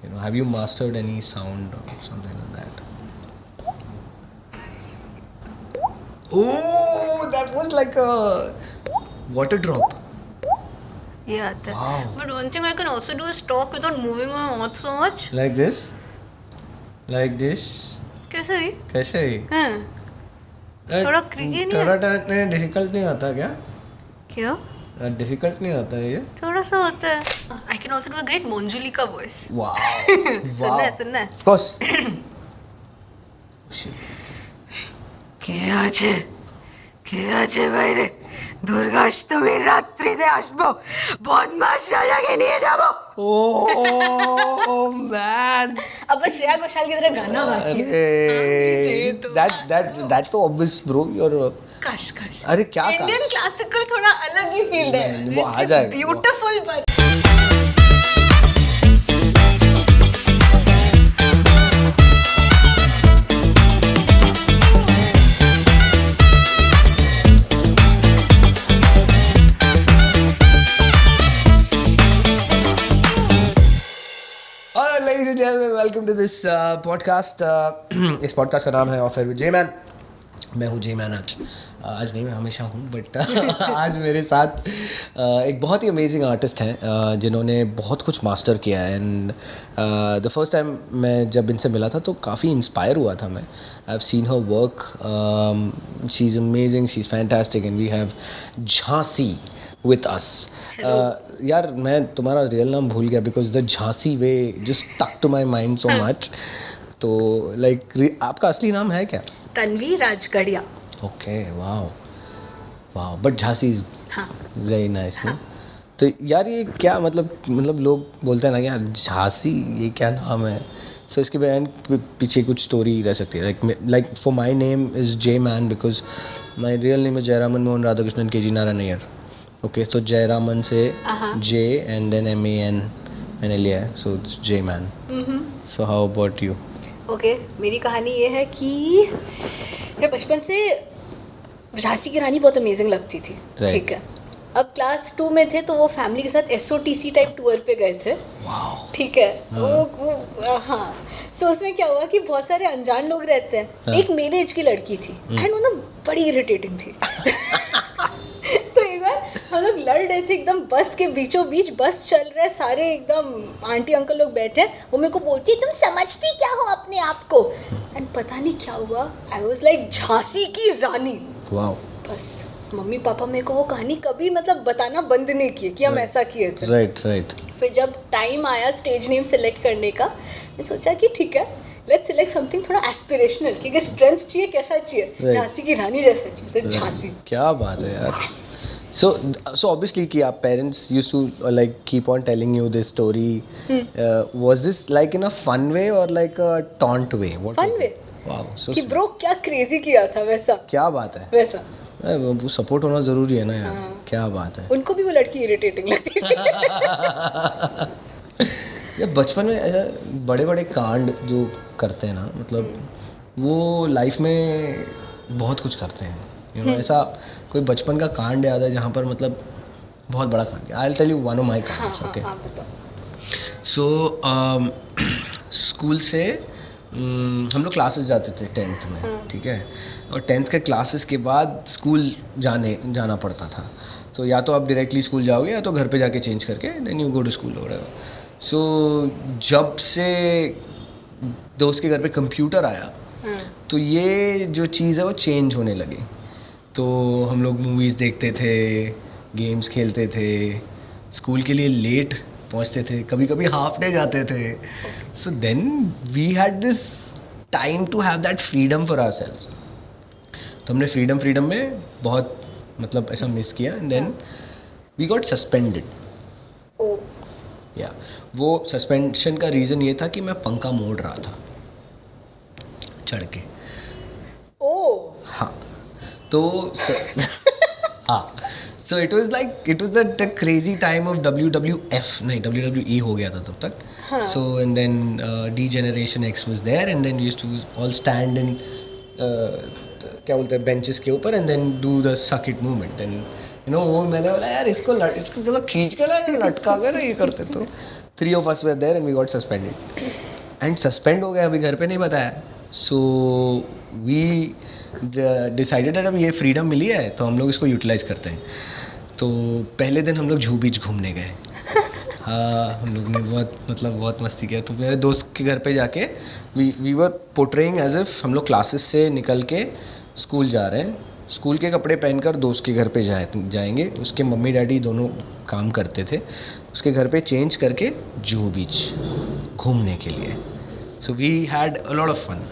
Have you mastered any sound or something like that? Oh, that was like a water drop. Yeah, Wow. but one thing I can also do is talk without moving my mouth so much. Like this? Like this? कैसे ही? कैसे ही? हैं? थोड़ा creaky नहीं है? थोड़ा difficult नहीं आता क्या? क्या? डिफिकल्ट नहीं आता ये? थोड़ा सा होता है. I can also do a great Monjulika voice. Wow. सुनना है. Of course. কে আছে বাইরে? দুর্গাষ্টমীর রাত্রিতে আসবো, বদমাশ রাজাকে নিয়ে যাবো. Oh man. अब बस श्रेया घोषाल की तरह गाना बाकी है. That's so obvious bro. You're काश. अरे क्या इंडियन काश? क्लासिकल थोड़ा अलग ही फील्ड है. वो आ जाएगा. Beautiful but Ladies and gentlemen, welcome to this podcast. इस podcast का नाम है ऑफर विद जे मैन. मैं हूँ जे मैन आज नहीं, मैं हमेशा हूँ, बट आज मेरे साथ एक बहुत ही अमेजिंग आर्टिस्ट हैं जिन्होंने बहुत कुछ मास्टर किया है. एंड द फर्स्ट टाइम मैं जब इनसे मिला था तो काफ़ी इंस्पायर हुआ था मैं. I have seen her work. She is amazing, she is fantastic, and we have Jhansi with us. यार मैं तुम्हारा रियल नाम भूल गया because the Jhansi way just stuck to my mind so much. तो लाइक आपका असली नाम है क्या? तन्वी राजगढ़िया. ओके. वाह बट झांसी इज हाँ. Very nice. तो यार ये क्या मतलब लोग बोलते हैं ना कि यार झांसी ये क्या नाम है. सो इसके पीछे कुछ स्टोरी रह सकती है. Like for my name is J man because my real name is Jayaraman Mohan Radhakrishnan के जी नारायण अय्यर. ओके, सो जयरामन से जे एंड देन MAN मैंने लिया है, so it's J man. So how about you? Okay, मेरी कहानी ये है कि मैं बचपन से झांसी की रानी बहुत अमेजिंग लगती थी. Right. ठीक है. अब क्लास 2 में थे तो वो फैमिली के साथ SOTC टाइप टूर पे गए थे. ठीक है. वो हाँ. सो उसमें क्या हुआ कि बहुत सारे अनजान लोग रहते हैं. एक मेरे एज की लड़की थी एंड वो ना बड़ी इरिटेटिंग थी. तो एक बार हम लोग लड़ रहे थे एकदम बस के बीचों बीच. बस चल रहा है, सारे एकदम आंटी अंकल लोग बैठे हैं. वो मेरे को बोलती तुम समझती क्या हो अपने आप को. एंड पता नहीं क्या हुआ, आई वाज लाइक झांसी की रानी. वाओ. बस मम्मी पापा मेरे को वो कहानी कभी बताना बंद नहीं किए कि हम ऐसा किए थे. राइट. फिर जब टाइम आया स्टेज नेम सेलेक्ट करने का, मैं सोचा कि ठीक है, लेट्स सिलेक्ट समथिंग थोड़ा एस्पिरेशनल. क्योंकि स्ट्रेंथ चाहिए, कैसा चाहिए, झांसी की रानी जैसा चाहिए. तो झांसी. क्या बात है यार. So obviously कि आप parents used to like keep on telling you this story. Was this like in a fun way or like a taunt way? Fun way. Wow. So कि ब्रो क्या क्रेजी किया था वैसा. क्या बात है. वैसा. वो सपोर्ट होना ज़रूरी है ना यार. क्या बात है. उनको भी वो लड़की इरिटेटिंग लगती थी. ये बचपन में ऐसा बड़े बड़े कांड जो करते हैं ना, मतलब वो लाइफ में बहुत कुछ करते हैं. ऐसा कोई बचपन का कांड याद है जहाँ पर मतलब बहुत बड़ा कांड. I will tell you one of my कांड्स. ओके. सो स्कूल से हम लोग क्लासेस जाते थे 10th में. ठीक है. और 10th के क्लासेस के बाद स्कूल जाना पड़ता था. तो या तो आप डायरेक्टली स्कूल जाओगे या तो घर पे जाके चेंज करके then you go to school. So जब से दोस्त के घर पे कंप्यूटर आया तो ये जो चीज़ है वो चेंज होने लगी. तो हम लोग मूवीज़ देखते थे, गेम्स खेलते थे, स्कूल के लिए लेट पहुंचते थे, कभी कभी हाफ डे जाते थे. So then we had this time to have that freedom for ourselves. तो हमने फ्रीडम में बहुत मतलब ऐसा मिस किया. And then we got suspended. या वो सस्पेंशन का रीज़न ये था कि मैं पंखा मोड़ रहा था चढ़ के. हाँ. तो हाँ. So it was the crazy time of WWF. नहीं, WWE हो गया था तब तक. So and then D Generation X was there and then used to all stand in क्या बोलते हैं बेंचेस के ऊपर and then do the suck it movement. एंड वो मैंने बोला यार इसको मतलब खींच कर लटका कर ये करते. 3 of us were there and we got suspended. And suspend हो गया, अभी घर पे नहीं बताया. So we decided that अब ये freedom मिली है तो हम लोग इसको utilize करते हैं. तो पहले दिन हम लोग जूहू बीच घूमने गए. हाँ, हम लोग ने बहुत मस्ती किया. तो मेरे दोस्त के घर पे जाके we were portraying as if हम लोग क्लासेस से निकल के स्कूल जा रहे हैं. स्कूल के कपड़े पहनकर दोस्त के घर पे जाएंगे. उसके मम्मी डैडी दोनों काम करते थे. उसके घर पे चेंज करके जूहू बीच घूमने के लिए. So we had a lot of fun.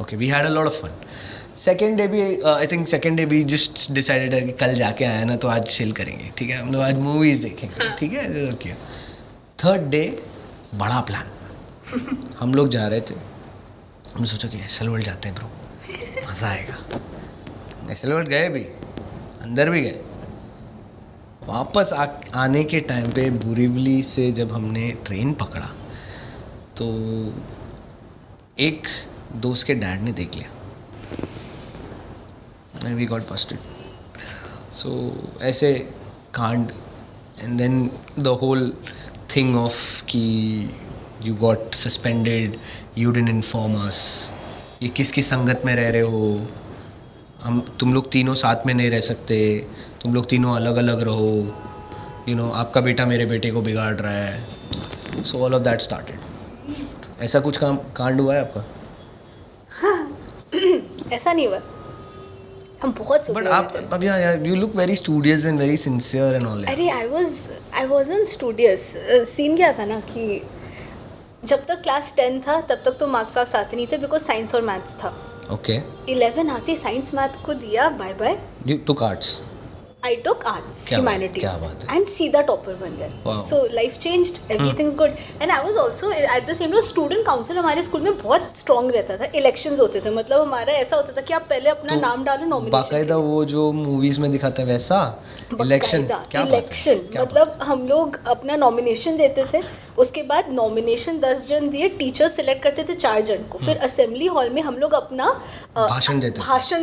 Okay we had a lot of fun. Second day भी आई थिंक सेकेंड डे भी जस्ट डिसाइडेड है कि कल जाके आया ना तो आज चिल करेंगे. ठीक है, हम लोग आज मूवीज़ देखेंगे. ठीक है, किया. थर्ड डे बड़ा प्लान. हम लोग जा रहे थे. हमने सोचा कि एसएल वर्ल्ड जाते हैं ब्रो, मज़ा आएगा. एसएल वर्ल्ड गए भी, अंदर भी गए. वापस आने के टाइम पे बोरीवली से जब हमने ट्रेन पकड़ा तो एक दोस्त के डैड ने देख लिया and we got busted. So ऐसे कांड. And then the whole thing of कि you got suspended, you didn't inform us. ये किसकी संगत में रह रहे हो, तुम लोग तीनों साथ में नहीं रह सकते, तुम लोग तीनों अलग अलग रहो, आपका बेटा मेरे बेटे को बिगाड़ रहा है. So all of that started. ऐसा कुछ कांड हुआ है आपका? ऐसा नहीं हुआ. हम बहुत सुधरे थे. बट आप अब यार you look very studious and very sincere and all. अरे आई वाजंट स्टूडियस. सीन क्या था ना कि जब तक क्लास 10 था तब तक तो मार्क्स वार्क्स आते नहीं थे बिकॉज साइंस और मैथ्स था. ओके. 11 आते साइंस मैथ को दिया bye bye. You took arts. I took arts, humanities, and सीधा टॉपर बन गए. Wow. So life changed, everything's good. And I was also at the same time student council हमारे school में बहुत strong रहता था. Elections होते थे, मतलब हमारा ऐसा होता था कि आप पहले अपना नाम डालो nomination. बाकायदा वो जो मूवीज में दिखाते हैं वैसा इलेक्शन. क्या इलेक्शन मतलब हम लोग अपना नॉमिनेशन देते थे. उसके बाद नॉमिनेशन 10 जन दिए, टीचर सिलेक्ट करते थे 4 जन को. फिर असेंबली हॉल में हम लोग अपना भाषण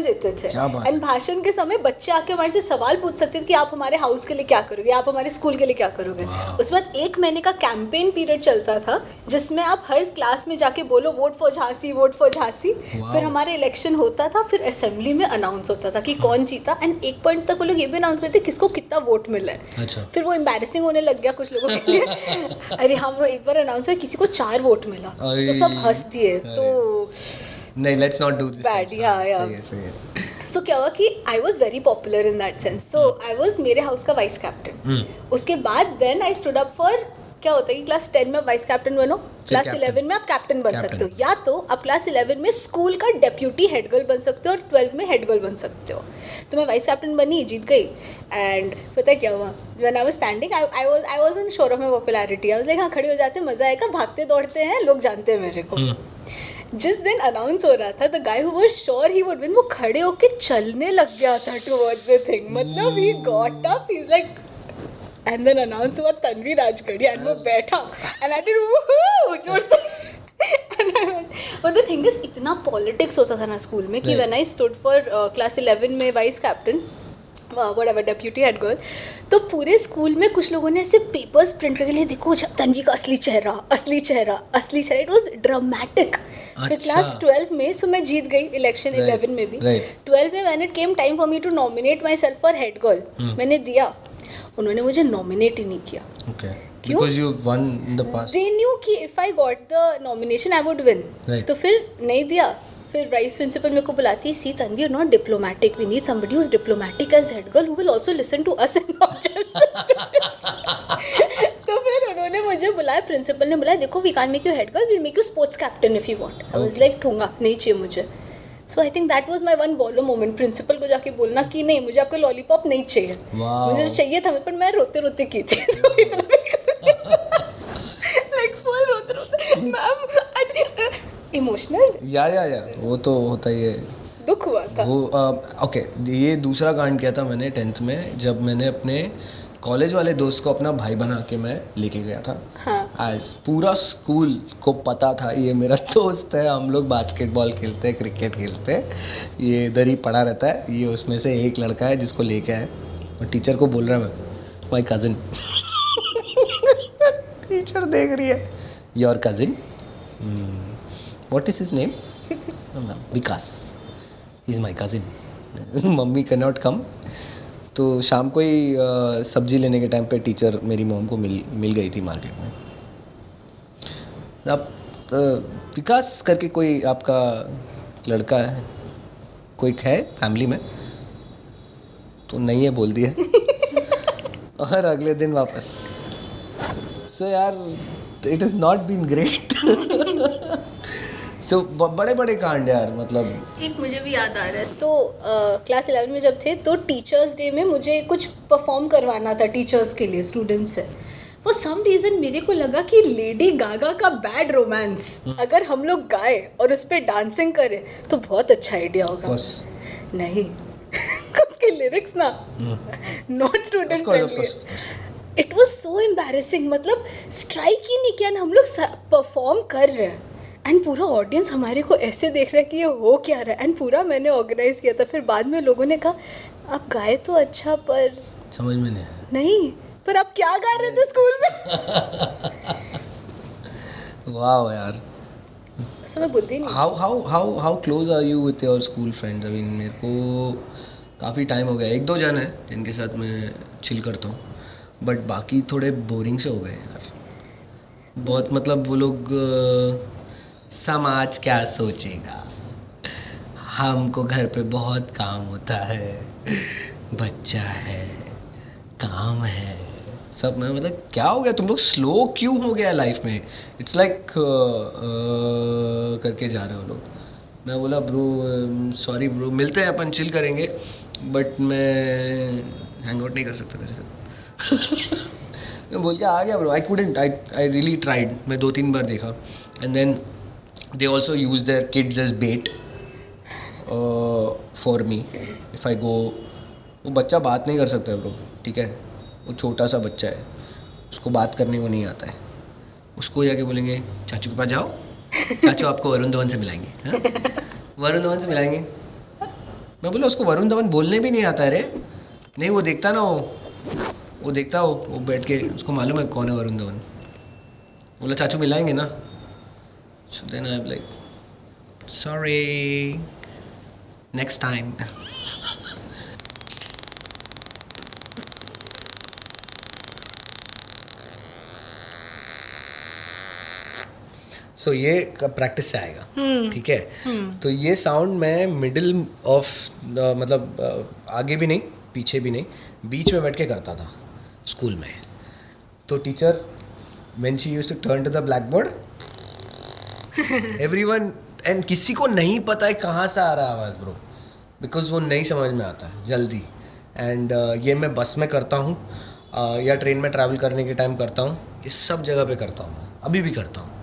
देते थे. एंड भाषण के समय बच्चे आके हमारे से सवाल पूछ सकते थे कि आप हमारे हाउस के लिए क्या करोगे, आप हमारे स्कूल के लिए क्या करोगे. उसके बाद 1 महीने का कैंपेन पीरियड चलता था जिसमें आप हर क्लास में जाके बोलो vote for Jhansi, vote for Jhansi. फिर हमारे इलेक्शन होता था, फिर असेंबली में अनाउंस होता था कि कौन जीता. एंड एक पॉइंट तक वो लोग ये भी अनाउंस करते किसको कितना वोट मिला है. अच्छा. फिर वो एम्बैरेसिंग होने लग गया कुछ लोगों के लिए. अरे हम एक बार अनाउंस हुआ किसी को 4 वोट मिला तो सब हंस दिए. तो नहीं, let's not do this. Bad. सही है. सो क्या हुआ कि I was very popular in that sense. So I was मेरे हाउस का वाइस कैप्टन. उसके बाद then I stood up for, क्या होता है कि क्लास 10 में वाइस कैप्टन बनो, क्लास 11 में आप कैप्टन बन सकते हो, या तो आप क्लास 11 में स्कूल का डेप्यूटी हेड गर्ल बन सकते हो और 12 में हेड गर्ल बन सकते हो. तो मैं वाइस कैप्टन बनी, जीत गई. एंड पता है क्या हुआ, when I was standing I wasn't sure of my popularity. I was like हाँ खड़े हो जाते मजा आएगा, भागते दौड़ते हैं, लोग जानते हैं मेरे को. जिस दिन अनाउंस हो रहा था the guy who was sure he would win, वो खड़े होके चलने लग गया था टुवर्ड्स द थिंग. मतलब he got up, he is like. And then announce हुआ तन्वी राजगढ़ी एंड वो बैठा एंड आई डिड वूहू जोर से. बट द थिंग इज इतना पॉलिटिक्स होता था ना स्कूल में कि when I stood for class 11 में vice captain whatever deputy head girl, तो पूरे स्कूल में कुछ लोगों ने ऐसे पेपर्स प्रिंट करके लिए देखो तन्वी का असली चेहरा. It was dramatic. फिर क्लास 12 में सो मैं जीत गई इलेक्शन 11 में भी. 12 में when it came time for me to nominate myself for head girl, मैंने दिया, उन्होंने मुझे नॉमिनेट ही नहीं किया. क्यों? Because you won in the past. They knew कि if I got the nomination I would win. Right. तो फिर नहीं दिया. फिर वाइस प्रिंसिपल मेरे को बुलाती है, see Tanvi you not diplomatic, we need somebody who is diplomatic as head girl who will also listen to us and not just the students. तो फिर उन्होंने मुझे बुलाया, प्रिंसिपल ने बुलाया, देखो we can't make you head girl, we will make you sports captain if you want. I was like ठूंगा नहीं चाहिए मुझे. So I think that was my one बॉलो मोमेंट, प्रिंसिपल को जाके बोलना कि नहीं मुझे आपका लॉलीपॉप नहीं चाहिए. मुझे चाहिए था पर मैं रोते रोते की थी. तो इतना लाइक फुल रोते मैम इमोशनल. या वो तो होता ही है. दुख हुआ था वो. ओके, ये दूसरा कांड किया था मैंने 10th में, जब मैंने अपने कॉलेज वाले दोस्त को अपना भाई बना के मैं लेके गया था. आज पूरा स्कूल को पता था ये मेरा दोस्त है, हम लोग बास्केटबॉल खेलते हैं, क्रिकेट खेलते हैं, ये इधर ही पड़ा रहता है, ये उसमें से एक लड़का है जिसको लेके आए. और टीचर को बोल रहा है मैं माय कज़न. टीचर देख रही है, your cousin, what is his name? Vikas, is my cousin, mummy can not come. तो शाम को ही सब्जी लेने के टाइम पे टीचर मेरी मॉम को मिल गई थी मार्केट में। आप विकास करके कोई आपका लड़का है, कोई है फैमिली में? तो नहीं है बोल दिया। और अगले दिन वापस। सो यार it is not been great. So बड़े बड़े कांड यार, मतलब एक मुझे भी याद आ रहा है। सो क्लास 11 में जब थे तो टीचर्स डे में मुझे कुछ परफॉर्म करवाना था टीचर्स के लिए, स्टूडेंट्स से। फॉर सम रीज़न मेरे को लगा कि लेडी गागा का बैड रोमांस अगर हम लोग गाए और उस पर डांसिंग करें तो बहुत अच्छा आइडिया होगा। बस नहीं उसके लिरिक्स ना not student friendly. It was so embarrassing, मतलब स्ट्राइक ही नहीं किया ना, हम लोग परफॉर्म कर रहे हैं एंड पूरा ऑडियंस हमारे को ऐसे देख रहा है कि ये हो क्या रहा है। एंड पूरा मैंने ऑर्गेनाइज किया था। फिर बाद में लोगों ने कहा आप गाए तो अच्छा पर समझ में नहीं, पर आप क्या गा रहे थे स्कूल में? वाह यार। समय बुद्धि नहीं। How close are you with your school friends? अभी मेरे को काफ़ी टाइम हो गया, एक दो जन है जिनके साथ मैं चिल करता हूँ, बट बाकी थोड़े बोरिंग से हो गए यार बहुत। मतलब वो लोग समाज क्या सोचेगा, हमको घर पे बहुत काम होता है, बच्चा है, काम है, सब में मतलब क्या हो गया तुम लोग, स्लो क्यों हो गया लाइफ में? इट्स लाइक करके जा रहे हो लोग। मैं बोला ब्रो सॉरी ब्रो, मिलते हैं अपन चिल करेंगे, बट मैं हैंग आउट नहीं कर सकता तेरे साथ। मैं बोल के आ गया ब्रो, आई रियली ट्राइड। मैं 2-3 बार देखा and then they also use their kids as bet for me if I go. वो बच्चा बात नहीं कर सकता है ब्रो, ठीक है, वो छोटा सा बच्चा है, उसको बात करने को नहीं आता है। उसको जाके बोलेंगे चाचू के पास जाओ, चाचू आपको वरुण धवन से मिलाएंगे, हाँ? वरुण धवन से मिलाएंगे। मैं बोला उसको वरुण धवन बोलने भी नहीं आता है रे। नहीं वो देखता ना, वो देखता वो बैठ के, उसको मालूम है कौन है वरुण धवन। बोला चाचू मिलाएंगे ना। So then I am like sorry next time. So ये प्रैक्टिस से आएगा, ठीक है। तो ये साउंड मैं मिडिल ऑफ मतलब आगे भी नहीं पीछे भी नहीं, बीच में बैठ के करता था स्कूल में। तो teacher when she used to turn to the blackboard, everyone, and किसी को नहीं पता है कहाँ से आ रहा है आवाज़ ब्रो, बिकॉज वो नहीं समझ में आता है जल्दी। एंड ये मैं बस में करता हूँ या ट्रेन में ट्रैवल करने के टाइम करता हूँ, इस सब जगह पे करता हूँ मैं, अभी भी करता हूँ।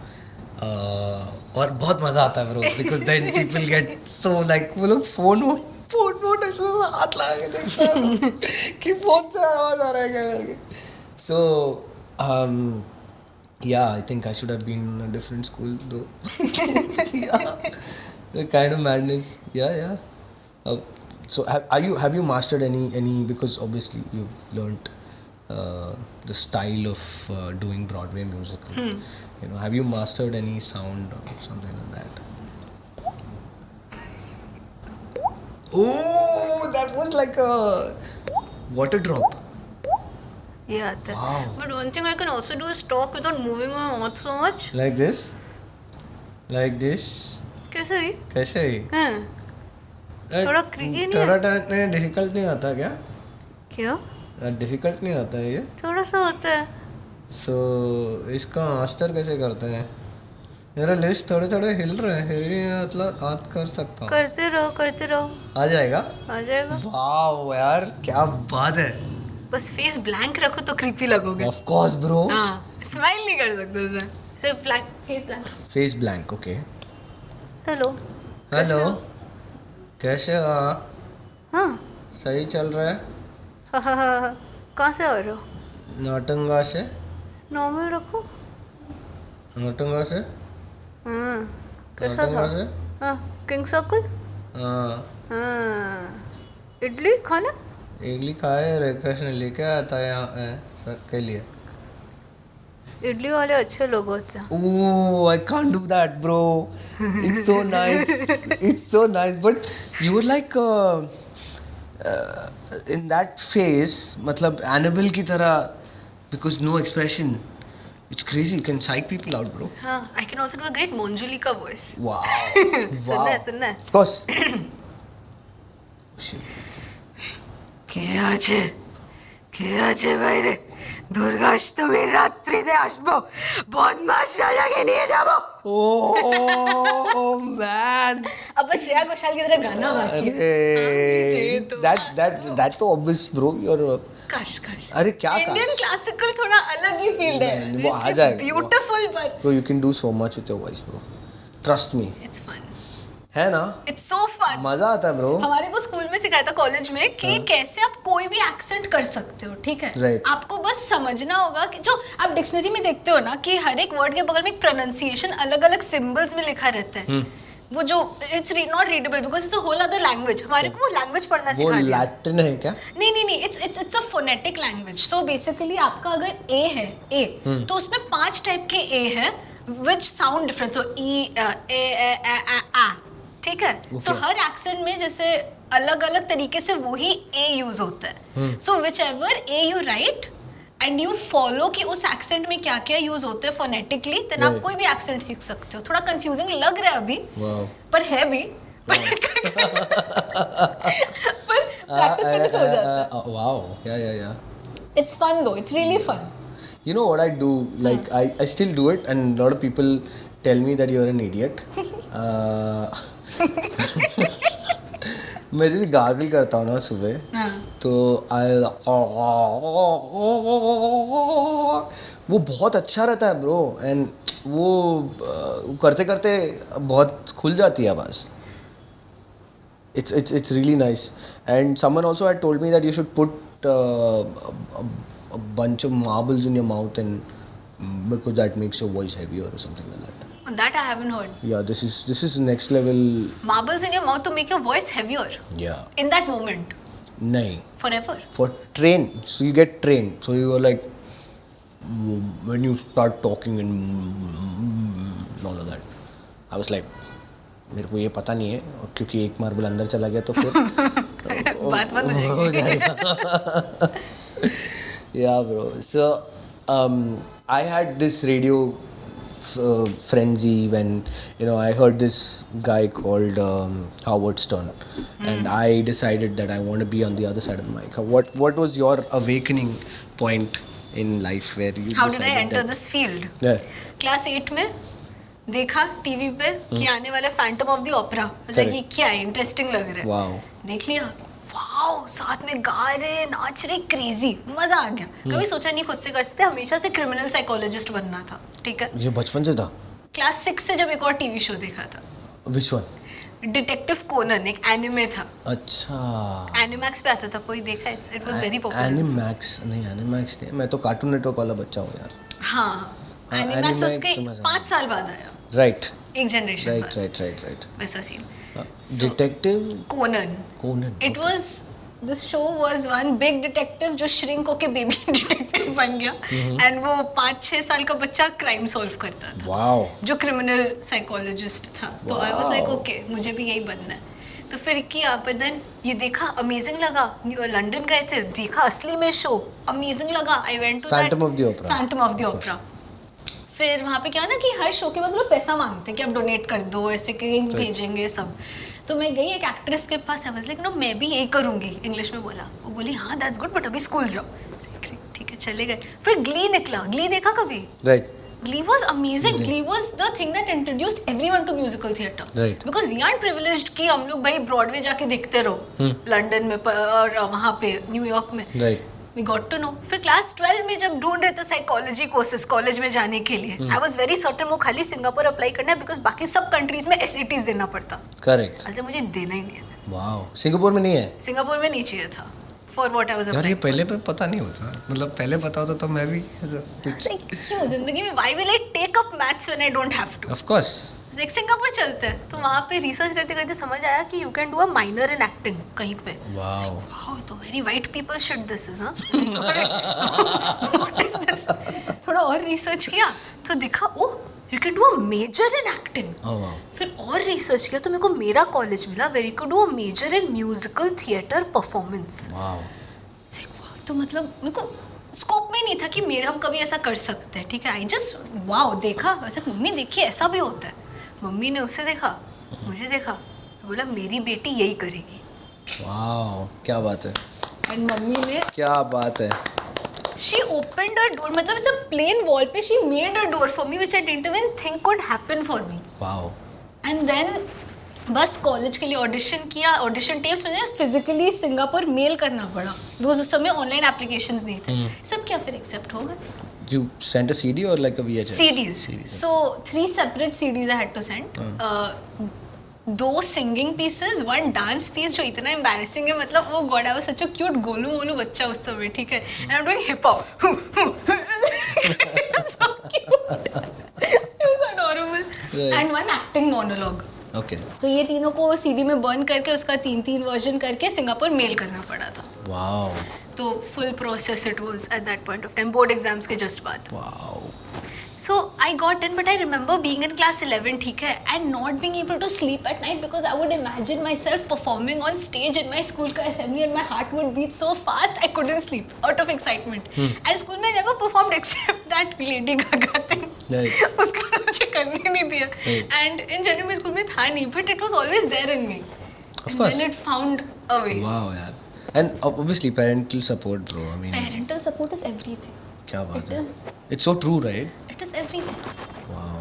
और बहुत मज़ा आता है bro, because then people get so like, वो लोग फोन ऐसे हाथ लगा के देखते हैं कि फोन से आवाज़ आ रहा है क्या करके। सो yeah, I think I should have been in a different school though. Yeah, the kind of madness. Yeah. So have you mastered any, because obviously you've learnt the style of doing Broadway musical. You know, have you mastered any sound or something like that? Oh, that was like a water drop. ये आता है। Wow. But one thing I can also do is talk without moving my mouth so much. Like this? Like this? कैसे ही? कैसे ही? थोड़ा क्रिकी नहीं थोड़ा difficult नहीं आता क्या? क्या? डिफिकल्ट नहीं आता है ये? थोड़ा सा होता है। सो इसका मास्टर कैसे करते हैं? मेरा लिस्ट थोड़े थोड़े हिल रहे हैं, हिल रही है, मतलब हाथ कर सकता हूँ। करते रहो। आ जाएगा? वाह यार क्या बात है। बस फेस ब्लैंक रखो तो क्रीपी लगोगे। Of course bro. हाँ, स्माइल नहीं कर सकते उसमें, सिर्फ blank, face blank. Face blank, okay. Hello. कैसे हो? हाँ सही चल रहा है? हाँ। कहाँ से आ रहे हो? नौटंगा से। नॉर्मल रखो। नौटंगा से? हाँ। कैसा था? नौटंगा से? हाँ, किंग सर्कल। हाँ। इडली खाना? इडली खाए, रेखा ने लेके आया था यहाँ सबके लिए। इडली वाले अच्छे लोग होते हैं. Oh, I can't do that, bro. It's so nice. It's so nice. But you were like in that phase, मतलब Annabelle की तरह, because no expression. It's crazy. You can psych people out, bro. हाँ, I can also do a great Monjulika voice. Wow. सुनना है. Of course. কে আছে বাইরে? দুর্গাষ্টমীর রাত্রিতে আসবো, বদমাশ রাজাকে নিয়ে যাবো. Oh man. अब बस श्रेया घोषाल की तरह गाना बाकी है. That's so obvious, bro. You're काश. अरे क्या इंडियन क्लासिकल थोड़ा अलग ही फील्ड है. वो आ जाएगा. Beautiful but Bro, you can do so much with your voice, bro. Trust me. It's fun. है ना? It's so fun. मजा आता है, bro. हमारे को स्कूल में सिखाया था कॉलेज में कि कैसे आप कोई भी एक्सेंट कर सकते हो, ठीक है? Right. आपको बस समझना होगा कि जो आप डिक्शनरी में देखते हो ना कि हर एक वर्ड के बगल में एक प्रोनाउंसिएशन अलग अलग सिंबल्स में लिखा रहता है. वो जो it's not readable because it's a whole other language. हमारे को वो लैंग्वेज पढ़ना वो सिखा दिया. लैटिन है क्या? नहीं it's a phonetic language. So basically आपका अगर ए है ए तो उसमें 5 टाइप के ए है विच साउंड डिफरेंट. सो ई ए आ, ठीक है? सो हर एक्सेंट में जैसे अलग अलग तरीके से वही ए यूज होता है. So whichever a you write and you follow कि उस एक्सेंट में क्या क्या यूज होते हैं फोनेटिकली, देन आप कोई भी एक्सेंट सीख सकते हो. थोड़ा कंफ्यूजिंग लग रहा है अभी, पर है भी. पर प्रैक्टिस करने से हो जाता है. Wow. Yeah. It's fun though. It's really fun. You know what I do? Like I still do it, and a lot of people tell me that you're an idiot. मैं जब भी गागल करता हूँ ना सुबह, तो वो बहुत अच्छा रहता है, ब्रो. एंड वो करते करते बहुत खुल जाती है आवाज़. It's really nice. And someone also had told me that you should put a bunch of marbles in your mouth, and because that makes your voice heavier or something like that. That I haven't heard. Yeah, this is next level. Marbles in your mouth to make your voice heavier. Yeah. In that moment. Nahi. Forever. For train, so you get trained. So you are like, when you start talking and all of that, I was like, मेरे को ये पता नहीं है, और क्योंकि एक marble अंदर चला गया तो फिर बात बंद हो जाएगा. Yeah, bro. So I had this radio frenzy when I heard this guy called Howard Stern, and I decided that I want to be on the other side of the mic. What was your awakening point in life where you How did I enter this field? Yeah. Class 8 में देखा TV पे कि आने वाला Phantom of the opera. ये क्या है, interesting लग रहा है. Wow. देख लिया. वाओ, साथ में गा रहे, नाच रहे, क्रेजी. मजा आ गया. कभी सोचा नहीं खुद से कर सकते. हमेशा से क्रिमिनल साइकोलॉजिस्ट बनना था, ठीक है? ये बचपन से था? क्लास 6 से जब एक और टीवी शो देखा था. Which one? डिटेक्टिव कोनन, एक एनिमे था. अच्छा. एनिमैक्स पे आता था, कोई देखा? It was very popular. Animax नहीं, मैं तो कार्टून नेटवर्क वाला बच्चा हूँ यार. हाँ, एनिमैक्स उसके 5 साल बाद आया. राइट. एक जनरेशन बाद. राइट. वैसा scene. Detective Conan. It was this show was one big detective जो श्रिंक होके बेबी डिटेक्टिव बन गया, एंड वो 5-6 साल का बच्चा क्राइम सॉल्व करता था. वाओ. जो क्रिमिनल साइकोलॉजिस्ट था. तो आई वाज लाइक ओके, मुझे भी यही बनना है. तो फिर किया, पर देन ये देखा, अमेजिंग लगा. लंदन गए थे, देखा असली में शो, अमेजिंग लगा. I went to Phantom of the Opera. फिर वहाँ पे क्या ना कि हर शो के बाद लोग पैसा मांगते हैं कि आप डोनेट कर दो, ऐसे कि भेजेंगे सब. तो मैं गई एक एक्ट्रेस के पास. आई वाज लाइक नो, मैं भी यही करूँगी. इंग्लिश में बोला. वो बोली हाँ दैट्स गुड, बट अभी स्कूल जाओ. ठीक है, चले गए. फिर ग्ली निकला. ग्ली देखा कभी? Right. Glee was amazing. Glee was the thing that introduced everyone to musical theatre. Right. Because we aren't privileged कि हम लोग भाई ब्रॉडवे जाके देखते रहो, लंदन में और वहाँ पे न्यूयॉर्क में. Right. We got to know. फिर क्लास 12 में जब ढूंढ रहे थे साइकोलॉजी कोर्सेज कॉलेज में जाने के लिए, आई वाज वेरी सर्टेन वो खाली सिंगापुर अप्लाई करना है, बिकॉज बाकी सब कंट्रीज में SATs देना पड़ता. करेक्ट. ऐसे मुझे देना ही नहीं है. वाओ. सिंगापुर में नहीं है? सिंगापुर में नहीं चाहिए था. For what I was यार ये applying. पहले पे पता नहीं होता, मतलब पहले पता होता तो मैं भी Like क्यों जिंदगी में why will I take up maths when I don't have to? Of course. एक सिंगापुर चलते हैं, तो वहाँ पे रिसर्च करते करते समझ आया कि you can do a minor in acting कहीं पे। वाओ वाओ, तो very white people shit this is, हाँ व्हाट इज दिस। थोड़ा और रिसर्च किया तो दिखा, oh you can do a major in acting. फिर और रिसर्च किया तो मेरे को मेरा कॉलेज मिला where you can do a major in musical theatre performance. तो मतलब मेरे को स्कोप में नहीं था कि मेरे हम कभी ऐसा कर सकते हैं, ठीक है। आई जस्ट वाओ, देखा वैसे मम्मी देखिए ऐसा भी होता है, मम्मी ने उसे देखा, मुझे देखा, बोला मेरी बेटी यही करेगी। वाओ क्या बात है, एंड मम्मी ने, क्या बात है, शी ओपनड अ डोर, मतलब ऐसे प्लेन वॉल पे she made a door for me which I didn't even think could happen for me. Wow. And then बस कॉलेज के लिए ऑडिशन किया, ऑडिशन टेप्स मुझे फिजिकली सिंगापुर मेल करना पड़ा, बिकॉज उस समय ऑनलाइन एप्लीकेशंस नहीं थे। सब क्या फिर एक्सेप्ट हो गए। You sent a CD or like a VHS? CDs. So 3 separate CDs I had to send. 2 singing pieces, 1 dance piece जो इतना embarrassing है, मतलब वो God I was such a cute Golu Molu बच्चा उस समय, ठीक है। And I'm doing hip hop. So cute. It was adorable. Right. And 1 acting monologue. Okay. तो ये तीनों को CD में बर्न करके उसका 3 वर्जन करके सिंगापुर मेल करना पड़ा था। Wow. तो full process it was at that point of time, board exams के जस्ट बाद। Wow. So I got in, but I remember being in class 11, ठीक है, and not being able to sleep at night because I would imagine myself performing on stage in my school का assembly and my heart would beat so fast I couldn't sleep out of excitement. And school में I never performed except that Lady Gaga thing. Right. उसका मुझे करने नहीं दिया. And in general मेरे school में था नहीं, but it was always there in me. Of And course. then it found a way. Wow यार. And obviously parental support bro. I mean. Parental support is everything. क्या बात It है. is. It's so true right? It is everything. Wow.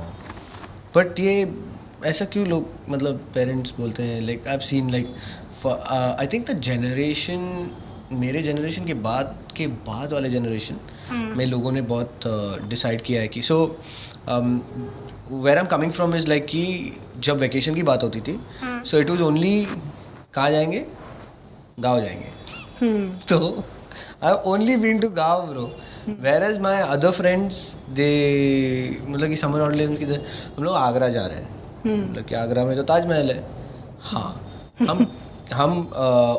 But ये ऐसा क्यों लोग मतलब parents बोलते हैं, like I have scene like I think the generation, मेरे जनरेशन के बाद वाले जनरेशन में लोगों ने बहुत डिसाइड किया है कि so where I am coming from is like कि जब वेकेशन की बात होती थी सो इट वाज ओनली कहाँ जाएंगे, गाँव जाएंगे। तो I have only been to गाँव bro, whereas my other friends they मतलब कि समर हॉलीडेज की हम लोग आगरा जा रहे हैं, मतलब कि आगरा में तो ताजमहल है, हाँ हम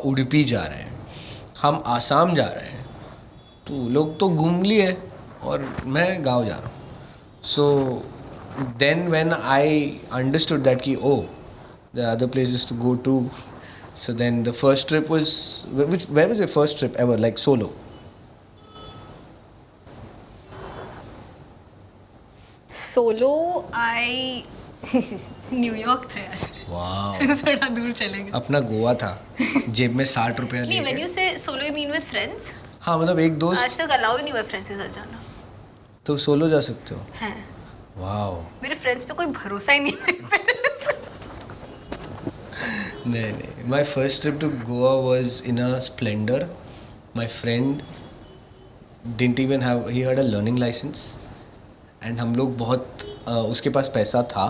उडुपी जा रहे हैं, हम आसाम जा रहे हैं, तो लोग तो घूम लिए और मैं गाँव जा रहा हूँ। So then when I understood that कि oh the other places to go to, so then the first trip was where was your first trip ever like solo? Solo I New York था यार। वाह थोड़ा दूर चले गए। अपना गोवा था, जेब में 60 रुपया नहीं, व्हेन लेके। यू से solo you mean with friends? हाँ मतलब एक दोस्त, आज तक अलाउ ही नहीं हुआ फ्रेंड्स के साथ जाना। तो सोलो जा सकते हो। है, वाह। मेरे फ्रेंड्स पे कोई भरोसा ही नहीं है मेरे पेरेंट्स का। नहीं, my first trip to Goa was in a Splendor. My friend didn't even have, he had a learning licence and हम लोग बहुत उसके पास पैसा था,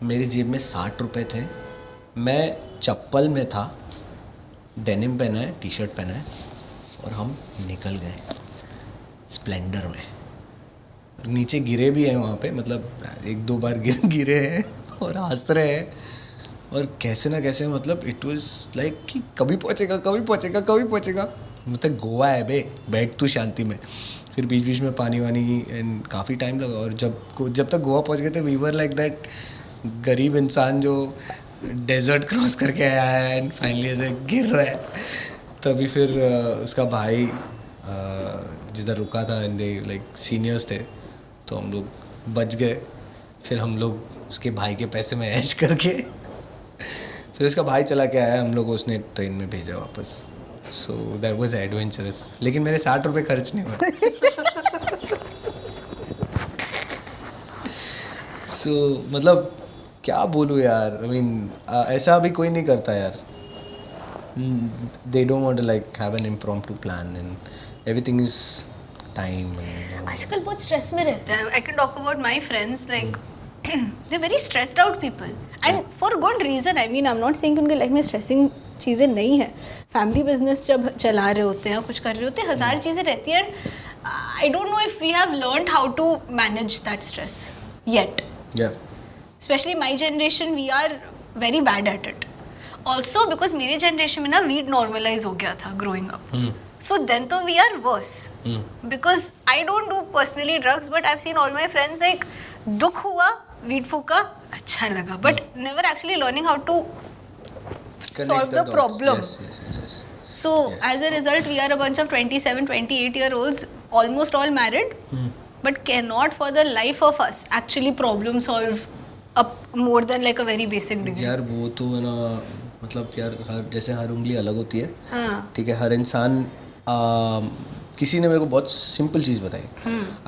मेरी जेब में 60 रुपये थे, मैं चप्पल में था, डेनिम पहना है, टी शर्ट पहना है और हम निकल गए स्प्लेंडर में। नीचे गिरे भी हैं वहाँ पे, मतलब 1-2 बार गिरे हैं और हंस रहे हैं और कैसे ना कैसे, मतलब इट वाज लाइक कि कभी पहुँचेगा। मतलब गोवा है बे, बैठ तू शांति में। फिर बीच बीच में पानी वानी एंड काफ़ी टाइम लगा, और जब तक गोवा पहुँच गए थे वी वर लाइक दैट गरीब इंसान जो डेजर्ट क्रॉस करके आया है एंड फाइनली ऐसे गिर रहा है। तभी फिर उसका भाई जिधर रुका था एंड दे लाइक सीनियर्स थे, तो हम लोग बच गए। फिर हम लोग उसके भाई के पैसे में ऐश करके फिर उसका भाई चला के आया, हम लोग उसने ट्रेन में भेजा वापस। सो दैट वाज एडवेंचरस, लेकिन मेरे 60 रुपये खर्च नहीं हुए। सो मतलब क्या बोलूँ यार, आई मीन ऐसा अभी कोई नहीं करता यार। They don't want to like have an impromptu plan and everything is time. आजकल बहुत स्ट्रेस में रहते हैं। I can talk about my friends, like they very stressed out people and for good reason. I mean I am not saying उनके life में stressing चीज़ें नहीं है। फैमिली बिजनेस जब चला रहे होते हैं, कुछ कर रहे होते हैं, 1000 चीज़ें रहती हैं। I don't know if we have learned how to manage that stress yet. Especially my generation we are very bad at it also because मेरे जनरेशन में ना वीड नॉर्मलाइज हो गया था ग्रोइंग अप सो देन तो we are worse because I don't do personally drugs but I have seen all my friends like दुख हुआ weed फूका अच्छा लगा but never actually learning how to solve the problem. Yes. So as a result, we are a bunch of 27, 28-year-olds, almost all married, but cannot for the life of us actually problem solve up more than like a very basic degree. यार वो तो है ना, मतलब यार जैसे हर उंगली अलग होती है, हाँ. ठीक है, हर इंसान किसी ने मेरे को बहुत सिंपल चीज़ बताई,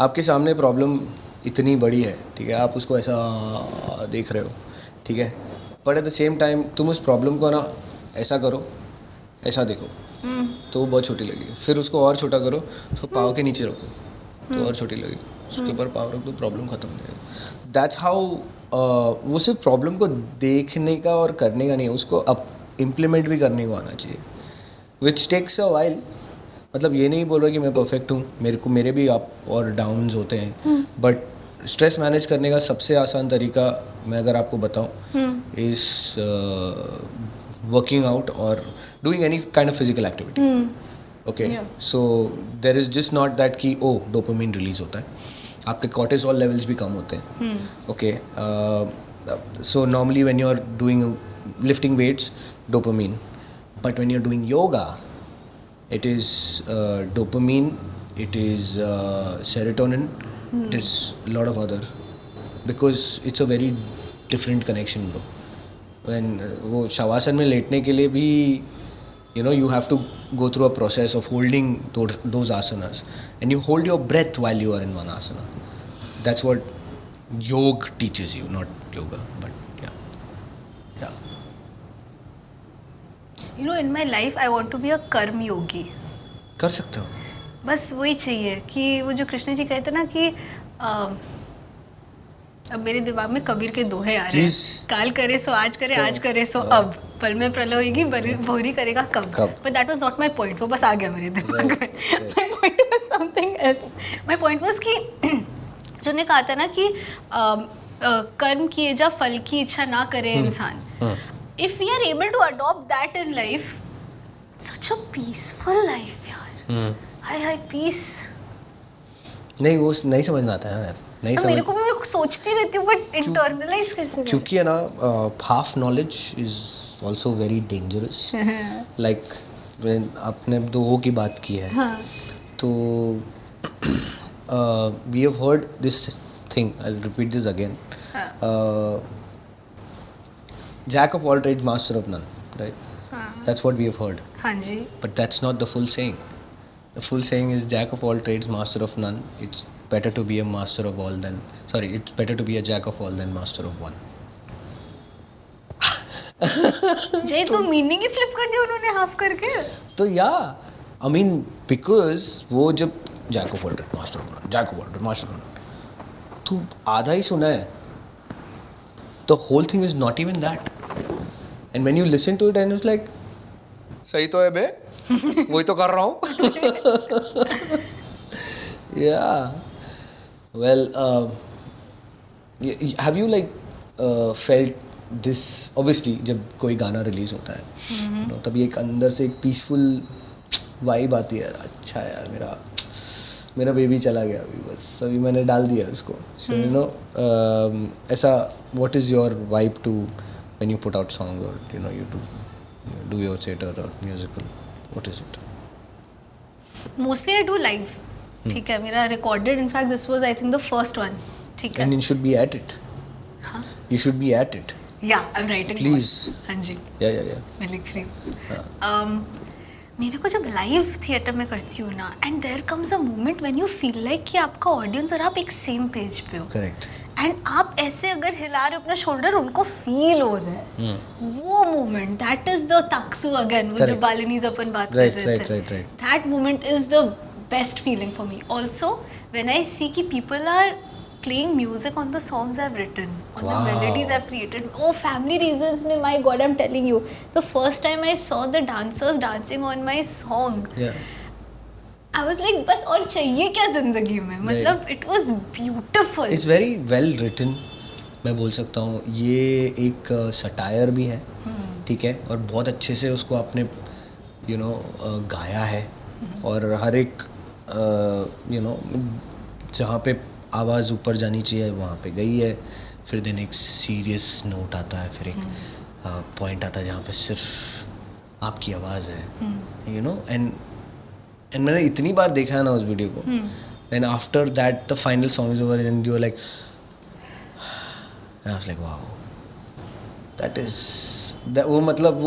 आपके सामने प्रॉब्लम इतनी बड़ी है, ठीक है, आप उसको ऐसा देख रहे हो, ठीक है, but at the same time तुम उस प्रॉब्लम को ना ऐसा करो, ऐसा देखो, तो वो बहुत छोटी लगेगी, फिर उसको और छोटा करो, तो पाँव के नीचे रखो, तो और छोटी लगेगी, उसके ऊपर पाँव रख दो, प्रॉब्लम खत्म हो जाएगी. That's how. वो सिर्फ प्रॉब्लम को देखने का और करने का नहीं है, उसको अब इम्प्लीमेंट भी करने को आना चाहिए, विच टेक्स अ वाइल. मतलब ये नहीं बोल रहा कि मैं परफेक्ट हूँ, मेरे भी अप और डाउन्स होते हैं, बट स्ट्रेस मैनेज करने का सबसे आसान तरीका मैं अगर आपको बताऊँ इज वर्किंग आउट और doing any kind of physical activity. Okay, so there is just not that कि ओ डोपामिन रिलीज होता है, आपके कॉर्टिसोल लेवल्स भी कम होते हैं. Okay, so normally when you are doing lifting weights dopamine, but when you are doing yoga it is dopamine, it is serotonin, it is a lot of other, because it's a very different connection bro. When वो शवासन में लेटने के लिए भी you know you have to go through a process of holding those asanas, and you hold your breath while you are in one asana. That's what yoga teaches you, not yoga, but yeah. You know, in my life, I want to be a कर्म योगी. कर सकते हो. बस वही चाहिए कि वो जो कृष्ण जी कहते ना कि अब मेरे दिमाग में कबीर के दोहे आ रहे हैं. काल करे सो आज करे, आज करे सो अब, पल में प्रलय होगी, भौरी करेगा कब. But that was not my point. वो बस आ गया मेरे दिमाग में. My point was something else. My point was कि जो ने कहा था ना कि कर्म किए जा फल की इच्छा ना करे इंसान. If we are able to adopt that in life, such a peaceful life यार. Hi peace. नहीं वो नहीं समझ में आता है यार. नहीं समझ. मेरे को मैं सोचती रहती हूँ बट इंटरनलाइज कैसे करें? क्योंकि है ना half knowledge is also very dangerous. Like when आपने दो की बात की है, तो we have heard this thing, I will repeat this again. Jack of all trades, master of none, right? That's what we have heard. हाँ जी. But that's not the full saying. The full saying is Jack of all trades, master of none. It's better to be a master of all than, sorry, it's better to be a jack of all than master of one. जय तो meaning ही flip कर दिया उन्होंने half करके. तो या, I mean because वो जब Jack of all trades, master of none, Jack of all trades, master of none, तो आधा ही सुना है. The whole thing is not even that. And when you listen to it and it's like, सही तो है बे, वही तो कर रहा हूँ. Yeah. Well, have you like felt this? Obviously, जब कोई गाना रिलीज होता है, तभी एक अंदर से एक पीसफुल वाइब आती है. अच्छा यार, मेरा बेबी चला गया अभी, बस अभी मैंने डाल दिया उसको. So you know, ऐसा what is your vibe to when you put out songs or you know you do your theater or musical? What is it? Mostly I do live. ठीक है, मेरा recorded. In fact, this was I think the first one. ठीक है. And you should be at it. हाँ. You should be at it. Yeah, I'm writing. Please. हाँ जी. Yeah. मैं लिख रही हूँ. मेरे को जब लाइव थिएटर में करती हूँ ना, and there comes a moment when you feel like कि आपका ऑडियंस और आप एक सेम पेज पे हो. करेक्ट. एंड आप ऐसे अगर हिला रहे हो अपना शोल्डर, उनको फील हो रहा है. वो मोमेंट, दैट इज द ताक्सू अगेन, वो जो बालिनीज अपन बात कर रहे थे. That moment is the best feeling for me. Also when I see कि people are playing music on the songs I've written, on the melodies I've created. Oh, family reasons में, my God, I'm telling you, the first time I saw the dancers dancing on my song, I was like, बस और चाहिए क्या जिंदगी में? मतलब it was beautiful. It's very well written. मैं बोल सकता हूँ ये एक सटायर भी है, ठीक है, और बहुत अच्छे से उसको आपने गाया है, और हर एक जहाँ पे आवाज़ ऊपर जानी चाहिए वहाँ पे गई है। फिर देन एक सीरियस नोट आता है, फिर एक पॉइंट आता है जहाँ पे सिर्फ आपकी आवाज़ है, एंड मैंने इतनी बार देखा है ना उस वीडियो को, and after that the final song is over and you are like, I was like wow, that is वो मतलब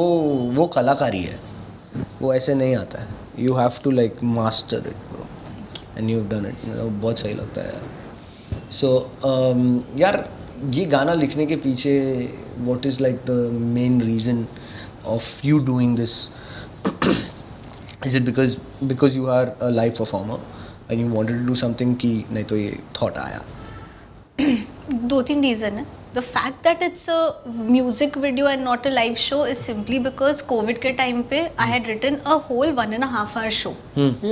वो कलाकारी है, वो ऐसे नहीं आता है, you have to like master it bro, and you have done it, बहुत सही लगता है यार। सो यार ये गाना लिखने के पीछे what is like the main reason of you doing this? Is it because you are a live performer and you wanted to do something कि नहीं तो ये थॉट आया? 2-3 रीज़न है. The fact that it's a music video and not a live show is simply because COVID के time पे I had written a whole 1.5 hour show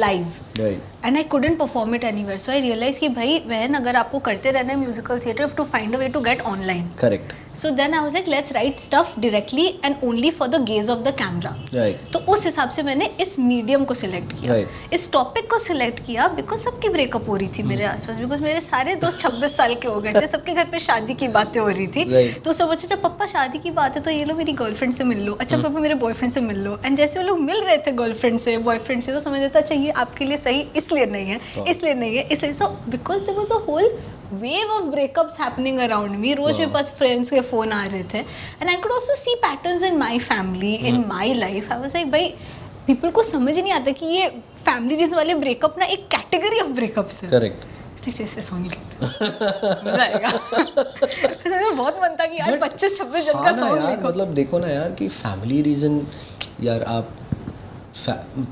live. Right. And I couldn't perform it anywhere. So I realized कि भाई बहन अगर आपको करते रहना है musical theatre, you have to find a way to get online. Correct. So then I was like, let's write stuff directly and only for the gaze of the camera. Right. तो उस हिसाब से मैंने इस मीडियम को select किया, इस topic को सिलेक्ट किया, बिकॉज सबकी ब्रेकअप हो रही थी मेरे आसपास, बिकॉज मेरे सारे दोस्त 26 साल के हो गए थे, सबके घर पे शादी की बातें हो रही थी, तो सब अच्छा पप्पा शादी की बात है तो ये लो मेरी गर्लफ्रेंड से मिल लो, अच्छा पापा मेरे बॉयफ्रेंड से मिल लो, एंड जैसे वो लोग मिल रहे थे गर्लफ्रेंड से बॉयफ्रेंड से तो समझ लेता अच्छा ये आपके लिए सही इसलिए नहीं है, इसलिए नहीं है, इसलिए। So because there was a whole wave of breakups happening around me, रोज मेरे पास फ्रेंड्स के फ़ोन आ रहे थे, and I could also see patterns in my family, in my life. I was like भाई people को समझ ही नहीं आता कि ये फैमिली रीजन वाले ब्रेकअप ना एक कैटेगरी ऑफ ब्रेकअप्स है। करेक्ट। इसलिए सॉन्ग लिखते मजा आएगा। तो मुझे बहुत मन था कि यार 25-26 जन का सॉन्ग लिखो। मतलब देखो ना यार कि फैमिली रीजन, यार आप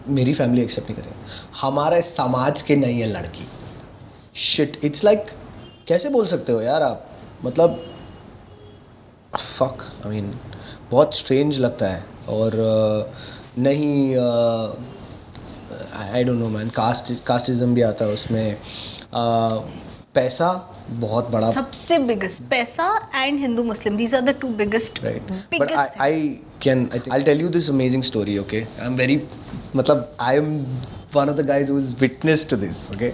मेरी फैमिली एक्सेप्ट नहीं करेगी, हमारे समाज के नहीं है लड़की, शिट, इट्स लाइक कैसे बोल सकते हो यार आप, मतलब फक, आई मीन बहुत स्ट्रेंज लगता है। और नहीं आई डोंट नो मैन, कास्टिज्म भी आता है उसमें, पैसा बहुत बड़ा, सबसे बिगेस्ट पैसा एंड हिंदू मुस्लिम, these are the two biggest, right. But I'll tell you this amazing story, okay? I am one of the guys who is witness to this, okay?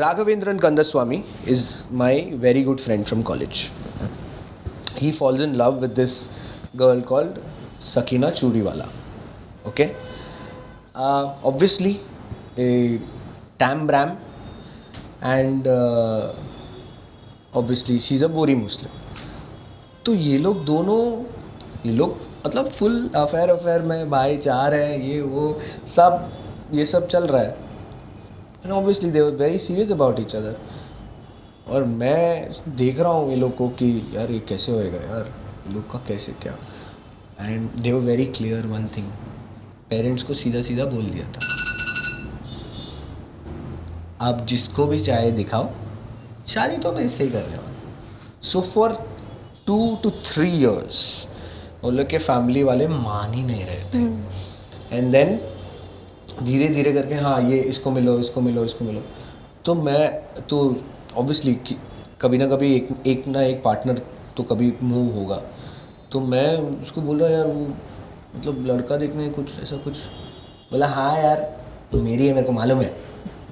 Raghavendran Kandaswamy is my very good friend from college. He falls in love with this girl called Sakina Churiwala, okay? Obviously, a Tam Bram, and obviously she's a Bori Muslim. तो ये लोग मतलब full affair में भाईचार है, ये सब चल रहा है, and obviously they were very serious about each other. और मैं देख रहा हूँ ये लोग को कि यार ये कैसे होएगा यार, ये लोग का कैसे क्या, and they were very clear one thing, parents को सीधा बोल दिया था, आप जिसको भी चाहे दिखाओ, शादी तो मैं इससे ही करने वाला। सो फॉर 2 to 3 years वो लोग के फैमिली वाले मान ही नहीं रहे थे, एंड देन धीरे धीरे करके हाँ ये इसको मिलो, तो मैं तो ऑब्वियसली कभी ना कभी एक पार्टनर तो कभी मूव होगा, तो मैं उसको बोल रहा यार वो मतलब लड़का देखने कुछ ऐसा कुछ, बोला हाँ यार तो मेरी है, मेरे को मालूम है,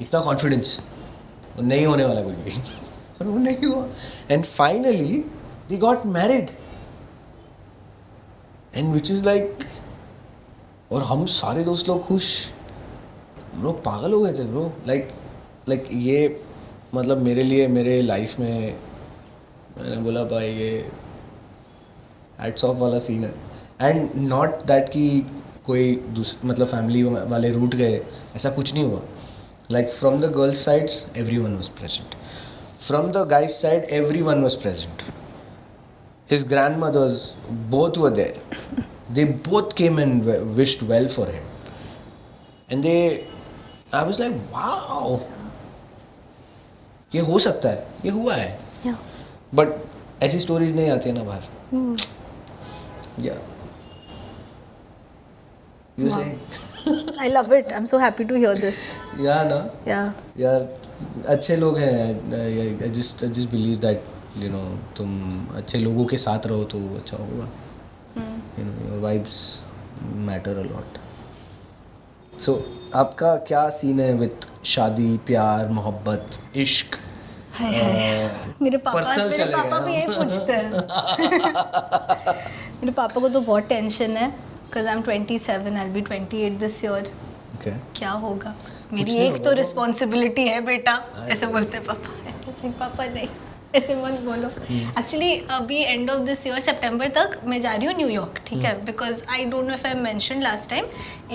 इतना कॉन्फिडेंस, वो नहीं होने वाला कुछ भी, और वो नहीं हुआ, and finally they got married, and which is like, और हम सारे दोस्त लोग खुश, हम लोग पागल हो गए थे ब्रो, लाइक ये मतलब मेरे लिए मेरे लाइफ में मैंने बोला भाई ये हैट्स ऑफ वाला सीन है, एंड नॉट दैट कि कोई मतलब फैमिली वाले रूठ गए, ऐसा कुछ नहीं हुआ, like from the girls sides everyone was present, from the guys side everyone was present, his grandmothers both were there, they both came and wished well for him, and I was like wow, ये हो सकता है, ये हुआ है, but ऐसी stories नहीं आती है ना बाहर, yeah, you say I love it, I'm so happy to hear this, yeah ना, yeah, यार अच्छे लोग हैं, I just believe that you know तुम अच्छे लोगों के साथ रहो तो अच्छा होगा, you know your vibes matter a lot. So आपका क्या सीन है विथ शादी, प्यार, मोहब्बत, इश्क? मेरे पापा भी यही पूछते हैं. मेरे पापा को तो बहुत टेंशन है because I am 27, I will be 28 this year. Okay. क्या होगा, मेरी नहीं एक तो रिस्पॉन्सिबिलिटी है बेटा, ऐसे बोलते हैं पापा. ऐसे पापा नहीं, ऐसे मत बोलो. एक्चुअली अभी एंड ऑफ दिस ईयर सितंबर तक मैं जा रही हूँ न्यूयॉर्क, ठीक है, because I don't know if I mention last time,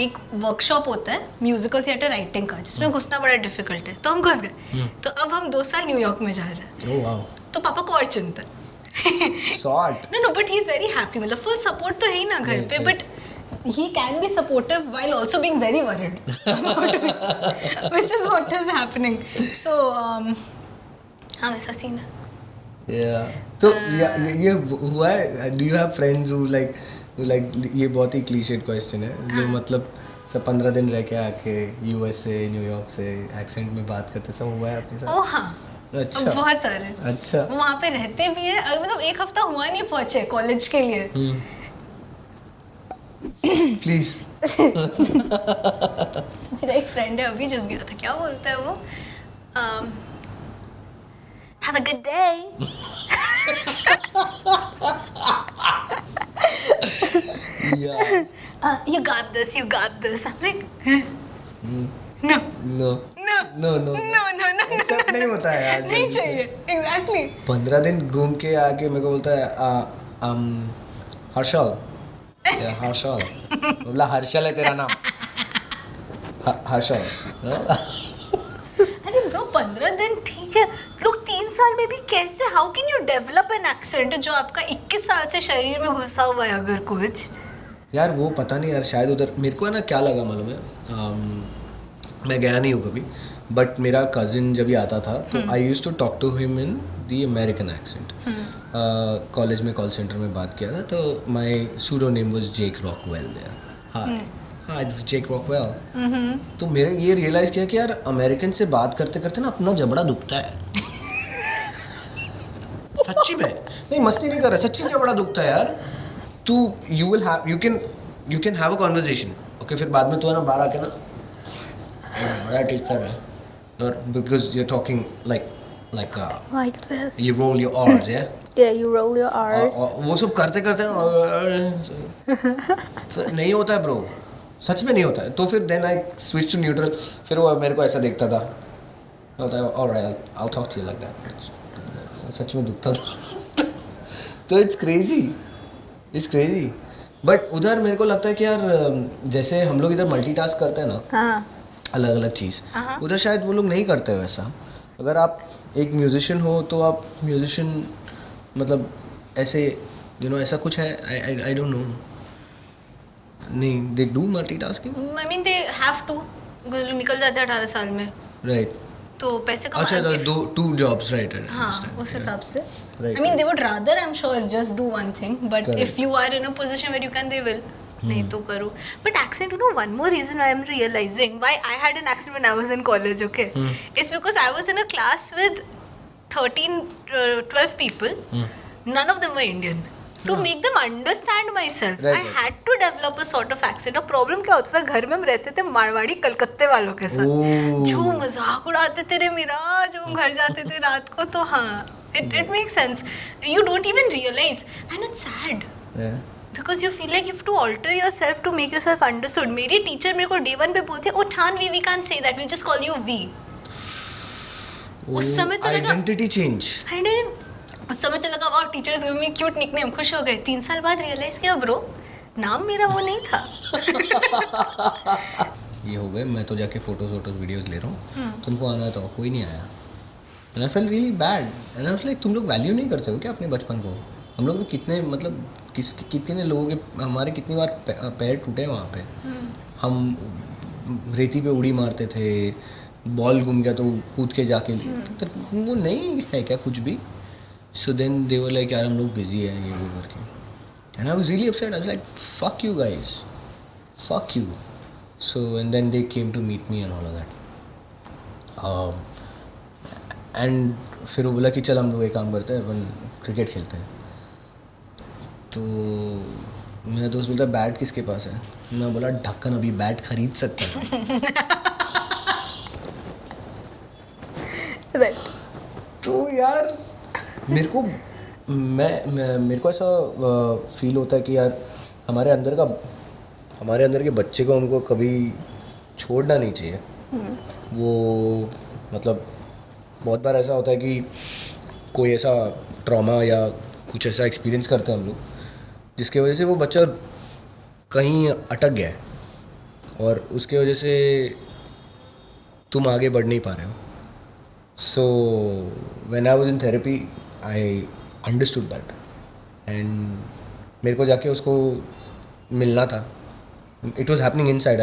एक वर्कशॉप होता है म्यूजिकल थिएटर राइटिंग का जिसमें घुसना बड़ा डिफिकल्ट है, तो हम घुस गए. तो अब हम 2 साल न्यूयॉर्क में जा रहे हैं. Oh wow. तो पापा को और चिंता है. Sort. No, but he's very happy. मतलब full support तो है ही ना घर पे, but he can be supportive while also being very worried about me, which is what is happening. So, हाँ वैसा सीन है. Yeah. तो ये हुआ है. Do you have friends who like ये बहुत ही cliched question है, जो मतलब सब 15 दिन रह के आके US से, न्यूयॉर्क से एक्सेंट में बात करते, सब हुआ है आपके साथ? ओ हाँ. अच्छा. बहुत सारे. अच्छा. वो वहाँ पे रहते भी हैं, मतलब 1 हफ्ता हुआ नहीं पहुँचे कॉलेज के लिए. प्लीज. मेरा एक फ्रेंड है अभी जस्ट गया था, क्या बोलता है वो, have a good day. You got this, you got this. I'm like, no. No. No. No, no. No, no, no. Accept नहीं होता है यार. नहीं चाहिए. Exactly. 15 दिन घूम के आके मेरे को बोलता है हर्षल. हर्षल. बोला हर्षल है तेरा नाम. हर्षल. अरे ब्रो 15 दिन ठीक है, लोग 3 साल में भी कैसे, how can you develop an accent जो आपका 21 साल से शरीर में घुसा हुआ है अगर कुछ. यार वो पता नहीं यार, शायद उधर मेरे को है ना क्या लगा मालूम है, मैं गया नहीं हूँ कभी, बट मेरा कज़िन जब भी आता था तो I used to talk to him in the American accent. College में कॉल सेंटर में बात किया था, तो my pseudo name was Jake Rockwell there. हाँ इट्स जेक रॉकवेल. तो मेरे ये रियलाइज़ किया कि यार अमेरिकन से बात करते करते ना अपना जबड़ा दुखता है. सच्ची में नहीं, मस्ती नहीं कर रहा, सच्ची जबड़ा दुखता है यार. तू you can have a conversation, okay, फिर बाद में तू है ना बाहर आके ना बड़ा टीचर है, और because you are talking like Like this. you roll your R's, yeah? Yeah, you roll your R's. वो सब करते करते नहीं होता है ब्रो, सच में नहीं होता है. तो फिर then I switch to neutral. फिर वो मेरे को ऐसा देखता था, होता है alright I will talk to you like that. सच में दुखता था. तो इट्स क्रेजी. बट उधर मेरे को लगता है कि यार जैसे हम लोग इधर मल्टीटास्क करते हैं ना, हाँ. अलग अलग चीज़, उधर शायद वो लोग नहीं करते वैसा. अगर आप एक म्यूजिशियन हो तो आप म्यूजिशियन मतलब ऐसे ऐसा कुछ है, आई डोंट नो. नहीं, they do multitasking. I mean they have to, निकल जाते हैं 18 साल में, राइट. तो पैसे कमा. अच्छा, टू जॉब्स, राइट. हाँ, उस हिसाब से. Right. I mean they would rather, I'm sure, just do one thing, but Correct. if you are in a position where you can, they will. नहीं तो करो. But accent, one more reason why I'm realizing why I had an accent when I was in college, okay? It's because I was in a class with 12 people. None of them were Indian. To make them understand myself, Right, I had to develop a sort of accent. और problem क्या होता था, घर में हम रहते थे मारवाड़ी कलकत्ते वालों के साथ, जो मजाक उड़ाते थे रे मेरा, जब हम घर जाते थे रात को. तो हाँ, it makes sense. You don't even realize, and it's sad. Yeah. Because you feel like you have to alter yourself to make yourself understood. मेरी टीचर मेरे को day 1 पे बोलती है, ओ ठान we can't say that, we'll just call you V. उस समय तो लगा आइडेंटिटी चेंज. उस समय तो लगा वाह teacher is giving me cute nickname, खुश हो गए. 3 साल बाद रियलाइज किया ब्रो नाम मेरा वो नहीं था. ये हो गए, मैं तो जाके फोटोज वीडियोस ले रहा हूँ, तुमको आना था, कोई नहीं आया. And I felt really bad. And I was like तुम लोग वैल्यू नहीं करते हो क्या अपने बचपन को? हम लोग कितने मतलब कितने लोगों के हमारे कितनी बार पैर टूटे हैं वहाँ पे. हम रेती पे उड़ी मारते थे, बॉल घूम गया तो कूद के जाके, तो वो नहीं है क्या कुछ भी. So then they were like यार हम लोग बिजी हैं ये वो करके. And I was really upset. I was like fuck you guys, fuck you. So and then they came to meet me and all of that. And फिर वो बोला कि चल हम लोग एक काम करते हैं, अपन क्रिकेट खेलते हैं। तो मेरा दोस्त बोलता बैट किसके पास है? मैं बोला ढक्कन अभी बैट खरीद सकता है। राइट। तो यार मेरे को मेरे को ऐसा फील होता है कि यार हमारे अंदर के बच्चे को हमको कभी छोड़ना नहीं चाहिए। वो मतलब बहुत बार ऐसा होता है कि कोई ऐसा ट्रॉमा या कुछ ऐसा एक्सपीरियंस करते हैं हम लोग जिसके वजह से वो बच्चा कहीं अटक गया है और उसके वजह से तुम आगे बढ़ नहीं पा रहे हो। So when I was in therapy I understood that and मेरे को जाके उसको मिलना था। It was happening inside.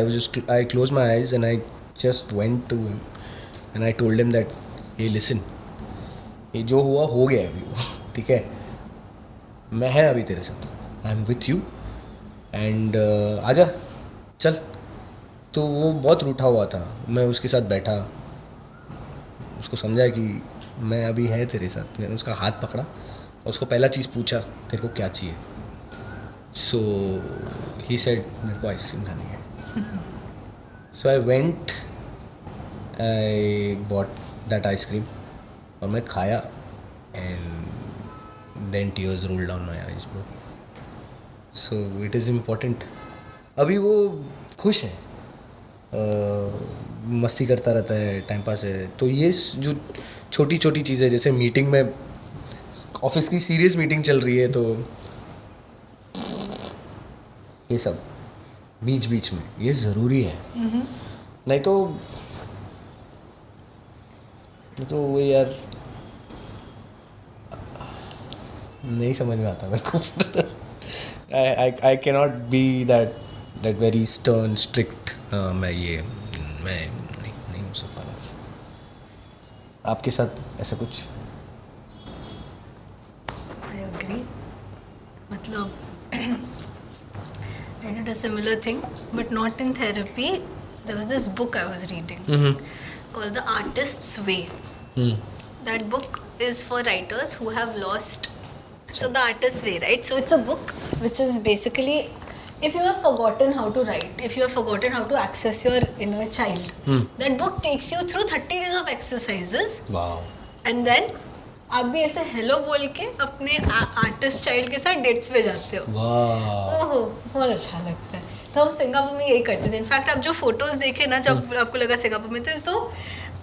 I close my eyes and I just went to him and I told him that ये लिसन, ये जो हुआ हो गया अभी वो, ठीक है, मैं है अभी तेरे साथ, I am with you and आजा चल। तो वो बहुत रूठा हुआ था। मैं उसके साथ बैठा, उसको समझाया कि मैं अभी है तेरे साथ। मैंने उसका हाथ पकड़ा और उसको पहला चीज़ पूछा तेरे को क्या चाहिए। सो ही सेड मेरे को आइसक्रीम खानी है। So I went, I bought that ice cream और मैं खाया and then tears rolled down my eyes bro. So it is important. अभी वो खुश है, मस्ती करता रहता है, टाइम पास है। तो ये जो छोटी छोटी चीज़ें, जैसे मीटिंग में, ऑफिस की सीरियस मीटिंग चल रही है तो ये सब बीच बीच में ये ज़रूरी है। नहीं तो वो यार नहीं समझ में आता मेरे को। I can not be that very stern strict. मैं नहीं हो सकता। आपके साथ ऐसा कुछ? I agree. मतलब I did a similar thing, but not in therapy. There was this book I was reading called The Artist's Way. That book is for writers who have lost. So The Artist's Way, right? So it's a book which is basically, if you have forgotten how to write, if you have forgotten how to access your inner child, that book takes you through 30 days of exercises. Wow. And then आप भी ऐसे hello बोल के अपने artist child के साथ dates पे जाते हो। वाह। ओहो, बहुत अच्छा लगता है। तो हम सिंगापुर में यही करते थे। इनफैक्ट आप जो फोटोज देखे ना, जब आपको लगा सिंगापुर में थे, तो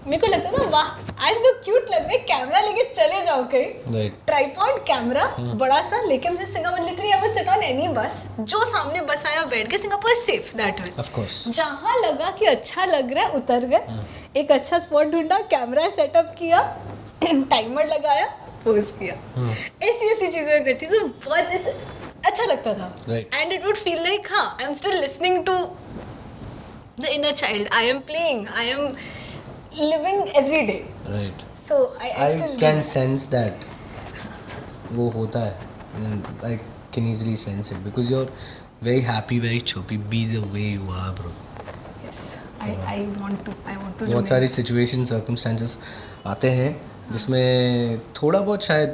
मेरे को लगता था वाह आज तो क्यूट लग रहे, कैमरा लेके चले जाओ कहीं, ट्राइपॉड कैमरा बड़ा सा लेके। मुझे Singapore literally I would sit on any बस, जो सामने बस आया बैठ के। Singapore is safe that way. Of course. जहाँ लगा कि अच्छा लग रहा है उतर गए, एक अच्छा स्पॉट ढूंढा, कैमरा सेटअप किया, टाइमर लगाया, पोस्ट किया। ऐसी चीजें करती थी, तो बहुत अच्छा लगता था। And it would feel like हाँ I am still listening to the inner child, I am playing, I am living every day. Right. So I still can sense that. वो होता है. And I can easily sense it because you're very happy, very choppy. Be the way you are, bro. Yes. I want to. बहुत सारी situations, circumstances आते हैं जिसमें थोड़ा बहुत शायद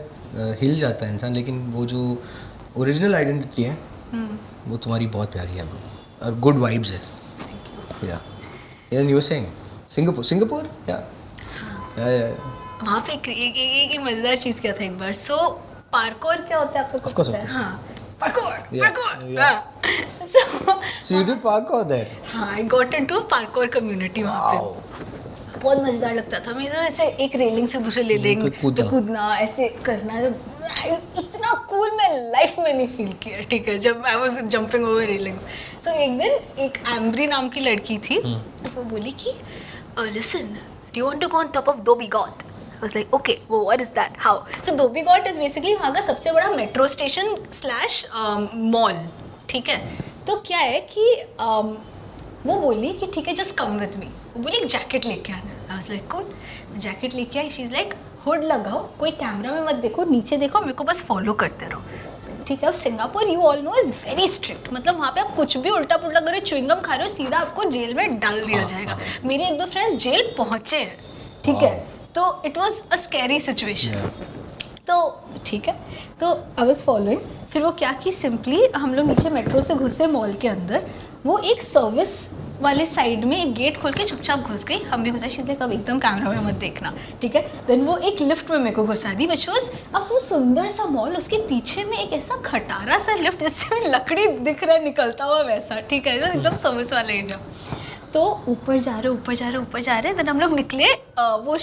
हिल जाता है इंसान, लेकिन वो जो ओरिजिनल आइडेंटिटी है वो तुम्हारी बहुत प्यारी है bro. और गुड वाइब्स है. Thank you. Yeah. And you were saying Singapore या वहाँ पे एक मजेदार चीज़ क्या था एक बार। सो पार्कोर क्या होता है आपको पता है? हाँ, parkour. So you did parkour there? हाँ, I got into a parkour community वहाँ पे। बहुत मजेदार लगता था। मैं ऐसे एक रेलिंग से दूसरे रेलिंग पे कूदना, ऐसे करना, इतना कूल मैं लाइफ में नहीं फील किया। ठीक है, जब I was jumping over railings. So एक दिन एक एम्ब्री नाम की लड़की थी, वो बोली कि listen, do you want to go on top of Dhobi Ghat? I was like, okay, well, what is that? How? So Dhobi Ghat is basically वहाँ का सबसे बड़ा मेट्रो स्टेशन / मॉल। ठीक है, तो क्या है कि वो बोली कि ठीक है जस्ट कम विद मी। वो बोली एक जैकेट लेके आना। आई वाज लाइक गुड। मैं जैकेट लेके आई। शी इज़ लाइक हुड लगाओ, कोई कैमरा में मत देखो, नीचे देखो, मेरे को बस फॉलो करते रहो। ठीक है, अब Singapore you all know is very strict. मतलब वहाँ पे आप कुछ भी उल्टा पुल्टा करो, च्युइंगम खा रहे हो, सीधा आपको जेल में डाल दिया जाएगा। मेरे एक दो फ्रेंड्स जेल पहुँचे हैं। ठीक है, तो it was a scary situation. तो ठीक है, तो आई वॉज फॉलोइंग। फिर वो क्या कि सिंपली हम लोग नीचे मेट्रो से घुसे मॉल के अंदर, वो एक सर्विस वाले साइड में एक गेट खोल के चुपचाप घुस गई, हम भी घुसा, इसलिए कब एकदम कैमरा में मत देखना, ठीक है। देन वो एक लिफ्ट में मेरे को घुसा दी, विच वॉज अब सो सुंदर सा मॉल, उसके पीछे में एक ऐसा खटारा सा लिफ्ट जिससे लकड़ी दिख रहा है निकलता हुआ वैसा, ठीक है, एकदम सर्विस वाला एरिया। तो ऊपर जा रहे देन हम लोग निकले वो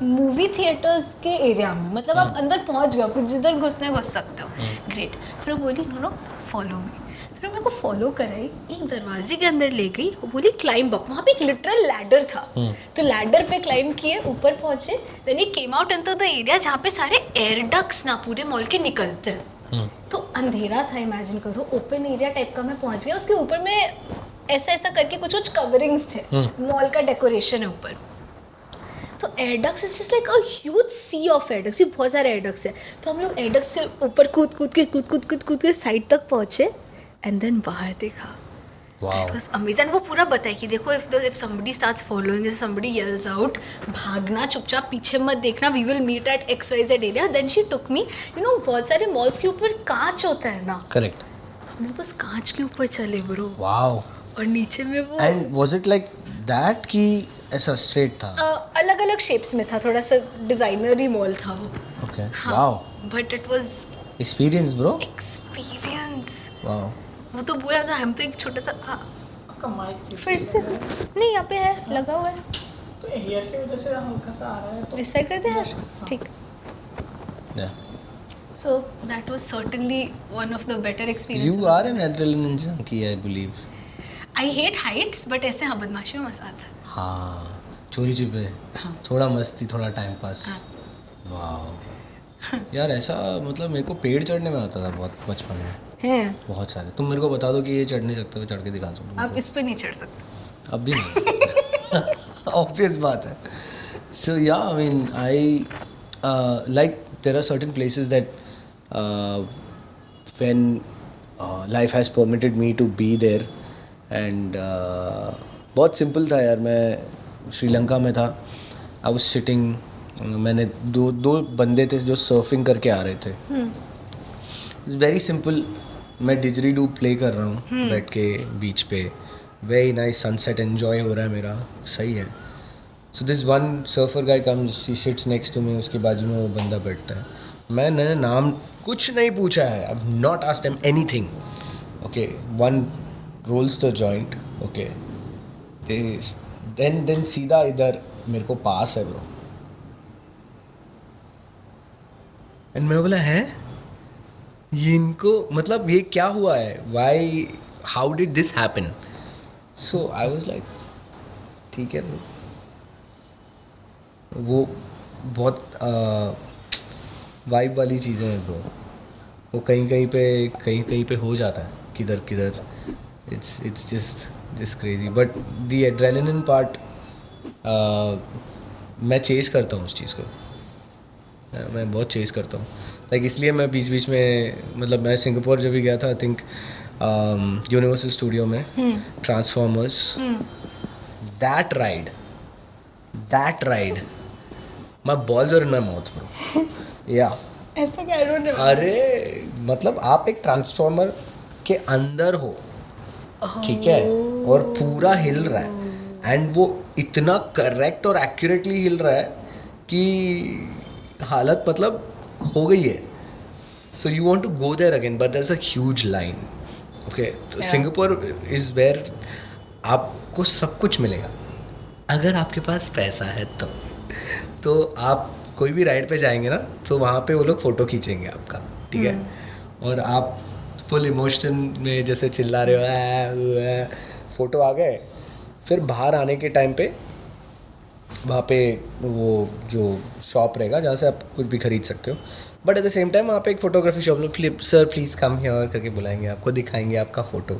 मूवी थिएटर्स के एरिया में, मतलब आप अंदर पहुंच गए, कुछ जिधर घुसने घुस सकते हो, ग्रेट। फिर वो बोली नो फॉलो मी, फिर मेरे को फॉलो कराई, एक दरवाजे के अंदर ले गई, वो बोली क्लाइंब अप, वहाँ पे एक लिटरल लैडर था, तो लैडर पे क्लाइंब किए, ऊपर पहुंचे, then we came out into the area जहाँ पे सारे एयर डक्ट्स ना पूरे मॉल के निकलते हैं। तो अंधेरा था, इमेजिन करो, ओपन एरिया टाइप का मैं पहुंच गया, उसके ऊपर में ऐसा करके कुछ कवरिंग्स थे, मॉल का डेकोरेशन है ऊपर। तो air ducts is just like a huge sea of air ducts, ये बहुत सारे एयरडक्स है। तो हम लोग एयरडक्स से ऊपर कूद के साइड तक पहुंचे, एंड देन बाहर देखा, इट वाज अमेजिंग। वो पूरा बताया कि देखो if somebody starts following, if somebody yells out, भागना चुपचाप, पीछे मत देखना, we will meet at XYZ area. Then she took me, you know बहुत सारे मॉल्स के ऊपर कांच होता है ना, करेक्ट, हम लोग उस कांच के ऊपर चले ब्रो, वाओ। और नीचे में वो and was it like that कि ऐसा स्ट्रेट था? अलग अलग शेप्स में था, थोड़ा सा डिजाइनरी मॉल था वो। Okay, wow, but it was experience bro, experience. Wow. वो तो बोला था, हम तो एक छोटा सा आपका माइक फिर से नहीं, यहाँ पे है, लगा हुआ है, तो हेयर की वजह से हल्का सा आ रहा है, तो इस साइड कर दे यार, ठीक। So that was certainly one of the better experiences. You are an adrenaline junkie, I believe. I hate heights, but ऐसे हाँ बदमाशी में मजा आता है। हाँ, चोरी छिपे, हाँ। थोड़ा मस्ती, थोड़ा टाइम पास। हाँ। वाह यार, ऐसा मतलब मेरे को पेड़ चढ़ने में आता था बहुत बचपन में, हैं? बहुत सारे। तुम मेरे को बता दो कि ये चढ़ नहीं सकते, मैं चढ़ के दिखा दूँ आप इस पे नहीं चढ़ सकते। अब भी नहीं, ऑब्वियस बात है। सो या I mean I like there are certain places that when life has permitted me to be there, and बहुत सिंपल था यार। मैं श्रीलंका में था, आई वाज सिटिंग, मैंने दो बंदे थे जो सर्फिंग करके आ रहे थे, इट्स वेरी सिंपल। मैं डिजरीडू प्ले कर रहा हूँ बैठ के बीच पे, वेरी नाइस सनसेट एंजॉय हो रहा है मेरा, सही है। So this one surfer guy comes, he sits next to me, उसके बाजू में वो बंदा बैठता है। मैंने नाम कुछ नहीं पूछा है, I have not asked him anything, okay. One rolls the joint, okay, then सीधा इधर मेरे को पास है ब्रो, एंड मैं बोला है ये इनको मतलब ये क्या हुआ है, why, how did this happen? So I was like ठीक है ब्रो। वो बहुत वाइब वाली चीज़ें हैं ब्रो, वो कहीं पे हो जाता है, किधर it's just crazy, but the adrenaline part मैं चेस करता हूँ उस चीज़ को, मैं बहुत चेस करता हूँ। लाइक इसलिए मैं बीच में, मतलब मैं सिंगापुर जब भी गया था, आई थिंक यूनिवर्सल स्टूडियो में transformers, that ride my balls were in my mouth bro, या ऐसा क्या? अरे मतलब आप एक ट्रांसफॉर्मर के अंदर हो, ठीक है, और पूरा हिल रहा है, एंड वो इतना करेक्ट और एक्यूरेटली हिल रहा है कि हालत मतलब हो गई है। So you want to go there again, but there is a huge line, okay. तो सिंगापुर इज़ वेयर आपको सब कुछ मिलेगा अगर आपके पास पैसा है तो आप कोई भी राइड पे जाएंगे ना, तो वहाँ पे वो लोग फ़ोटो खींचेंगे आपका, ठीक है, और आप फुल इमोशन में जैसे चिल्ला रहे हो, फ़ोटो आ गए। फिर बाहर आने के टाइम पे वहाँ पे वो जो शॉप रहेगा जहाँ से आप कुछ भी खरीद सकते हो, but at the same time वहाँ पे एक फ़ोटोग्राफी शॉप में सर प्लीज़ कम हियर करके बुलाएंगे, आपको दिखाएंगे आपका फ़ोटो।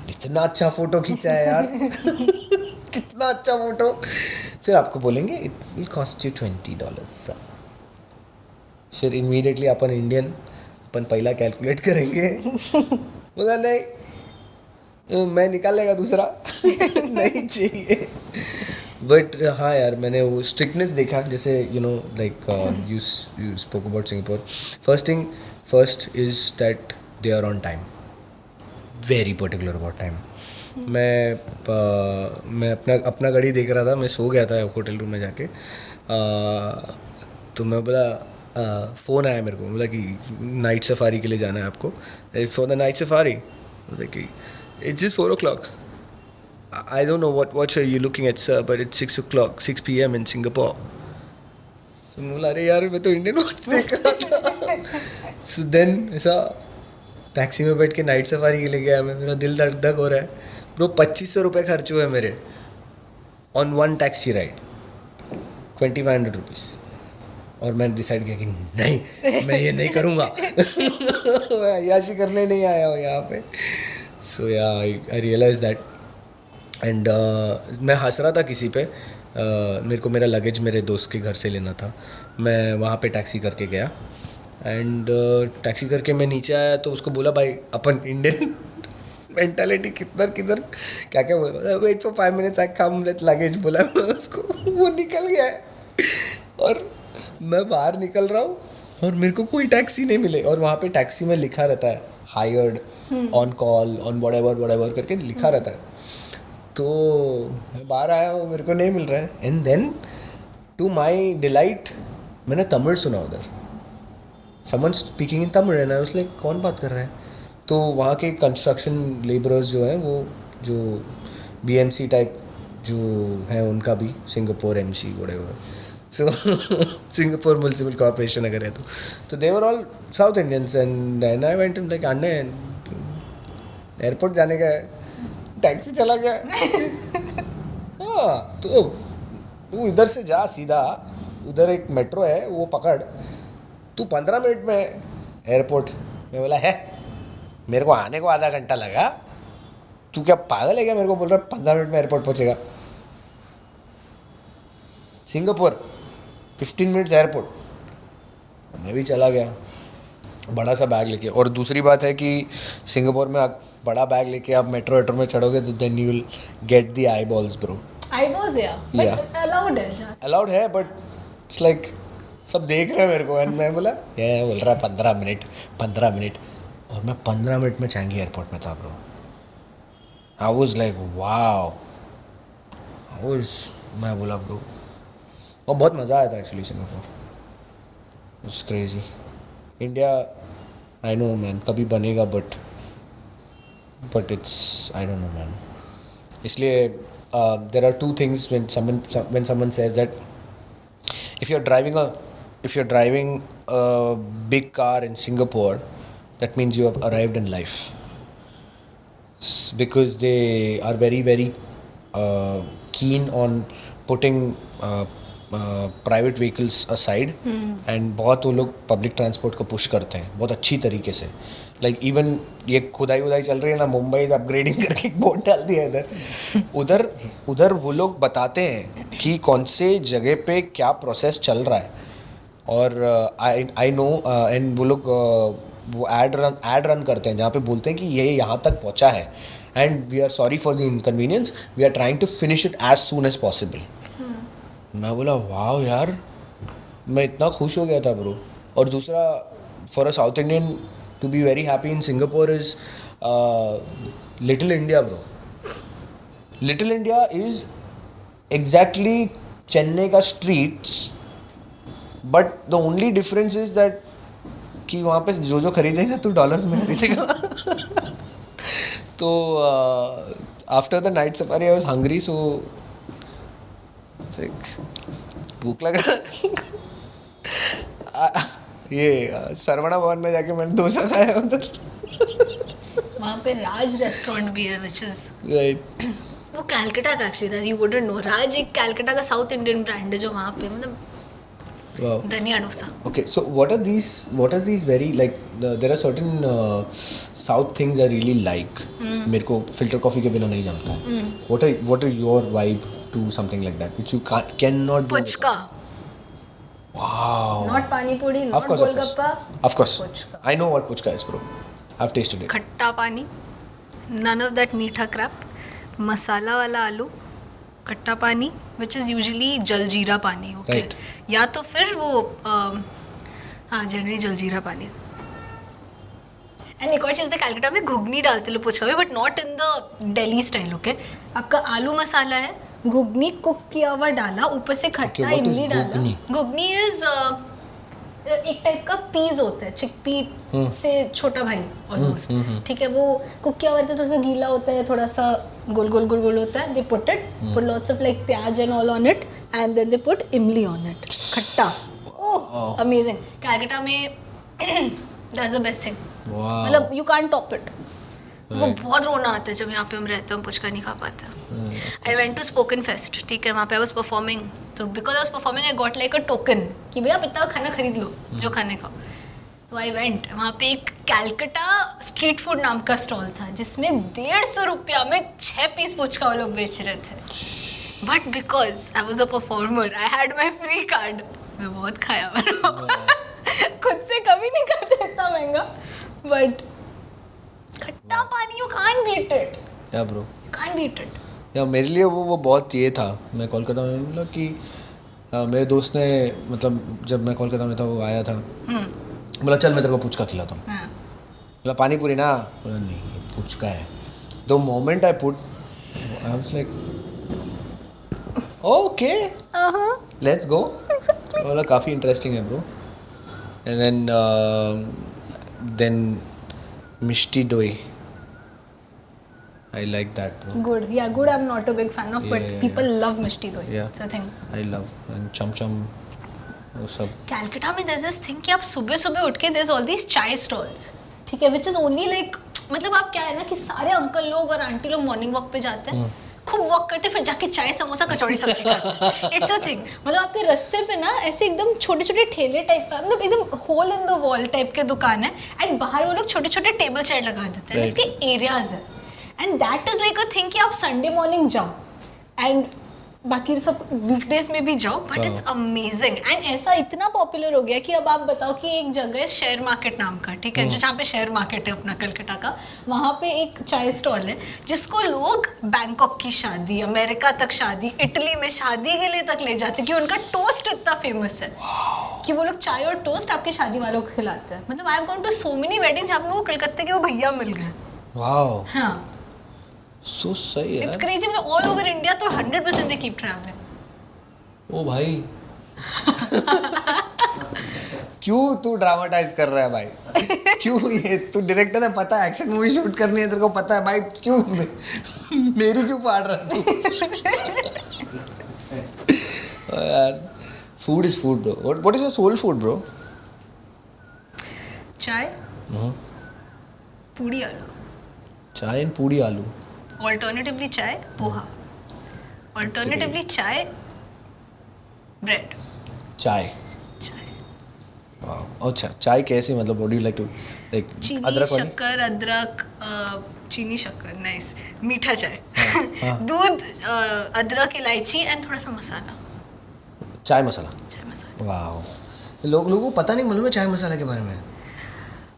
इतना अच्छा फ़ोटो खींचा है यार कितना अच्छा फ़ोटो। फिर आपको बोलेंगे इट विल कॉस्ट यू $20। फिर इमीडिएटली अपन इंडियन, अपन पहला कैलकुलेट करेंगे बोला नहीं मैं निकाल लेगा दूसरा नहीं चाहिए। बट हाँ यार, मैंने वो स्ट्रिक्टनेस देखा, जैसे you know like you spoke about Singapore. First is that they are on time, very particular about time. मैं अपना घड़ी देख रहा था, मैं सो गया था होटल रूम में जाके. तो मैं बोला, फ़ोन आया मेरे को, बोला कि नाइट सफारी के लिए जाना है आपको, फॉर द नाइट सफारी. कि it's just 4 o'clock. I don't know what show you're looking at, sir, but it's 6 o'clock, 6 p.m. in Singapore. तो मैं बोला, अरे यार मैं तो इंडियन वॉच देख रहा था. सो देन ऐसा टैक्सी में बैठ के नाइट सफारी के लिए गया मैं. मेरा दिल धक धक हो रहा है ब्रो. 2500 रुपये खर्च हुए मेरे on one taxi ride, 2500 rupees. और मैंने डिसाइड किया कि नहीं, मैं ये नहीं करूँगा. मैं अय्याशी करने नहीं आया हूँ यहाँ पे. सो या आई रियलाइज दैट. एंड मैं हंस रहा था किसी पे. मेरे को मेरा लगेज मेरे दोस्त के घर से लेना था. मैं वहाँ पे टैक्सी करके गया एंड टैक्सी करके मैं नीचे आया तो उसको बोला, भाई अपन इंडियन मेंटालिटी किधर क्या क्या बोला, wait for 5 minutes, I come with luggage बोला मैं उसको. वो निकल गया है और मैं बाहर निकल रहा हूँ और मेरे को कोई टैक्सी नहीं मिले. और वहाँ पे टैक्सी में लिखा रहता है hired, on call, on whatever करके लिखा रहता है. तो मैं बाहर आया हूँ, मेरे को नहीं मिल रहा है. And then to my delight मैंने तमिल सुना उधर, someone speaking in Tamil, and I was like कौन बात कर रहा है. तो वहाँ के कंस्ट्रक्शन लेबरर्स जो हैं, वो जो BMC टाइप जो हैं उनका भी, Singapore MC whatever, so Singapore municipal corporation अगर है तो they were all south Indians. And I went like, अन्ने एयरपोर्ट जाने का है, टैक्सी चला गया. हाँ, तो तू इधर से जा सीधा, उधर एक मेट्रो है वो पकड़, तू 15 मिनट में एयरपोर्ट. मैं बोला है, मेरे को आने को आधा घंटा लगा, तू क्या पागल है क्या, मेरे को बोल रहा है 15 मिनट में एयरपोर्ट पहुंचेगा. Singapore 15 minutes airport. मैं भी चला गया बड़ा सा बैग लेके. और दूसरी बात है कि सिंगापुर में बड़ा बैग लेके आप मेट्रो में चढ़ोगे तो then you will get the eyeballs bro. eyeballs, yeah, but Yeah. allowed है जहाँ से. अलाउड है बट इट्स लाइक सब देख रहे हैं मेरे को. एंड मैं बोला, ये बोल रहा है 15 मिनट, और मैं 15 मिनट में चांगी एयरपोर्ट में था bro. I was like wow. मैं बोला ब्रो, और बहुत मज़ा आया था actually Singapore. It's crazy. India I know man कभी बनेगा but it's I don't no man. इसलिए there are two things when someone says that if you're driving a big car in Singapore, that means you have arrived in life. Because they are very very keen on putting private vehicles aside. And बहुत वो लोग public transport को push करते हैं बहुत अच्छी तरीके से. लाइक इवन ये खुदाई चल रही है ना, मुंबई अपग्रेडिंग करके एक बोर्ड डाल दिया उधर वो लोग बताते हैं कि कौन से जगह पे क्या प्रोसेस चल रहा है. और आई नो एंड वो लोग वो एड रन करते हैं जहाँ पे बोलते हैं कि ये यहाँ तक पहुँचा है and we are sorry for the inconvenience, we are trying to finish it as soon as possible. मैं बोला वाह यार, मैं इतना खुश हो गया था ब्रो. और दूसरा, for a south Indian to be very happy in Singapore is little India bro. Little India is exactly Chennai का streets, but the only difference is that कि वहाँ पे जो खरीदेगा तो डॉलर्स में खरीदेगा. तो after the night safari I was hungry, so भूख लग रहा. ये सरवणा भवन में जाके मैंने डोसा खाया उधर. वहाँ पे राज रेस्टोरेंट भी है which is राइट. वो कैलकटा का एक्चुअली था. You wouldn't know. राज एक कैलकटा का साउथ इंडियन ब्रांड है जो वहाँ पे मतलब Wow. धनिया dosa. Okay, so what are these very like there are certain South things I really like. मेरे को filter coffee के बिना नहीं जमता है. What are your vibe to something like that which you cannot do? Puchka. Wow. Not पानी पूरी, Of not course, golgappa. Of course. Puchka. I know what puchka is, bro. I've tasted it. खट्टा पानी. None of that मीठा crap. मसाला वाला आलू. खट्टा पानी which is usually jaljeera पानी, ओके Right. या तो फिर वो हाँ जनरली जलजीरा पानी। एंड एक और चीज़ द कलकत्ता में घुगनी डालते लोग पुचका में, but not in the Delhi style, okay. आपका आलू मसाला है, घुगनी कुक किया हुआ डाला, ऊपर से खट्टा what is इमली डाला। घुगनी? घुगनी इज एक टाइप का पीज होता है, चिकपी से छोटा भाई ऑलमोस्ट, ठीक है। वो कुक किया हुआ रहता है, थोड़ा सा गीला होता है, थोड़ा सा गोल गोल गोल गोल होता है। They put lots of like pyaz and all on it, and then they put imli on it, खट्टा। Oh amazing. कलकत्ता में दैट्स द बेस्ट थिंग, वाह, मतलब यू कांट टॉप इट। वो बहुत रोना आता है जब यहाँ पे हम रहते हैं, हम पुचका नहीं खा पाते। I went to spoken fest, ठीक है, वहाँ पे आई वाज परफॉर्मिंग, तो because I was performing I got like a token कि भैया आप इतना खाना खरीद लो जो खाने का। तो आई वेंट, वहाँ पे एक कैलकटा स्ट्रीट फूड नाम का स्टॉल था जिसमें 150 रुपया में 6 पीस पुचका वो लोग बेच रहे थे। But because I was a performer, I had my free card, मैं बहुत खाया खुद से कभी नहीं खाते इतना महंगा। But khatta pani you can't beat it, yeah bro, you can't beat it. या मेरे लिए वो बहुत ये था। मैं कोलकाता में, मतलब कि मेरे दोस्त ने, मतलब जब मैं कोलकाता में था वो आया था, बोला चल मैं तेरे को पुचका खिलाता हूँ। हाँ। बोला पानी पूरी ना, बोला नहीं ये पुचका है। The moment I put, I was like okay let's go. बोला काफ़ी इंटरेस्टिंग है ब्रो। एंड देन मिष्टी दोई, I like that. Bro. Good, yeah, good. I'm not a big fan of, but Yeah, people love mishti doi. Yeah. It's a thing. I love and chum chum, वो सब। Calcutta में there's this thing कि आप सुबह सुबह उठ के there's all these chai stalls, ठीक है, which is only like, मतलब आप क्या है ना कि सारे अंकल लोग और आंटी लोग मॉर्निंग वॉक पे जाते हैं, खूब वॉक करते फिर जाके चाय समोसा कचौड़ी सब्जी खाते हैं। इट्स अ थिंग, मतलब आपके रास्ते पे ना ऐसे एकदम छोटे छोटे ठेले टाइप का, मतलब एकदम hole in the wall type के दुकान है, एंड बाहर वो लोग छोटे छोटे टेबल चेयर लगा देते हैं, Right. इसके एरियाज है। And that is like a thing कि आप संडे मॉर्निंग जाओ एंड बाकी सब वीकडेज में भी जाओ, बट इट्स अमेजिंग। एंड ऐसा इतना पॉपुलर हो गया कि अब आप बताओ कि एक जगह है शेयर मार्केट नाम का, ठीक है, जहाँ पे शेयर मार्केट है अपना कलकत्ता का, वहाँ पे एक चाय स्टॉल है जिसको लोग बैंकॉक की शादी, अमेरिका तक शादी, इटली में शादी के लिए तक ले जाते हैं कि उनका टोस्ट इतना फेमस है कि वो लोग चाय और टोस्ट आपके शादी वालों को खिलाते हैं। मतलब I have gone to so many weddings जहाँ पे वो कलकत्ते के वो भैया मिल गए। वाओ, हाँ, सो सही इट्स है। क्रेजी। ऑल ओवर इंडिया तो 100% दे कीप ट्रैवलिंग। ओ भाई क्यों तू ड्रामाटाइज कर रहा है भाई? क्यों? ये तू डायरेक्टर है, पता है एक्शन मूवी शूट करनी है, तेरे को पता है भाई, क्यों मेरी क्यों पाड़ रहा है तू? यार food is food bro. What is your soul food bro? चाय, पूड़ी आलू, चाय एंड पूड़ी आलू। ऑल्टरनेटिवली चाय पोहा, ऑल्टरनेटिवली चाय ब्रेड। चाय, चाय, वाह। अच्छा चाय कैसी, मतलब what do you like to, like चीनी अदरक वाली? शक्कर, अदरक, चीनी शक्कर, नाइस, मीठा चाय, हाँ। दूध, अदरक, इलायची एंड थोड़ा सा मसाला, चाय मसाला। चाय मसाला। वाह, लोगों को पता नहीं मालूम है चाय मसाला के बारे में।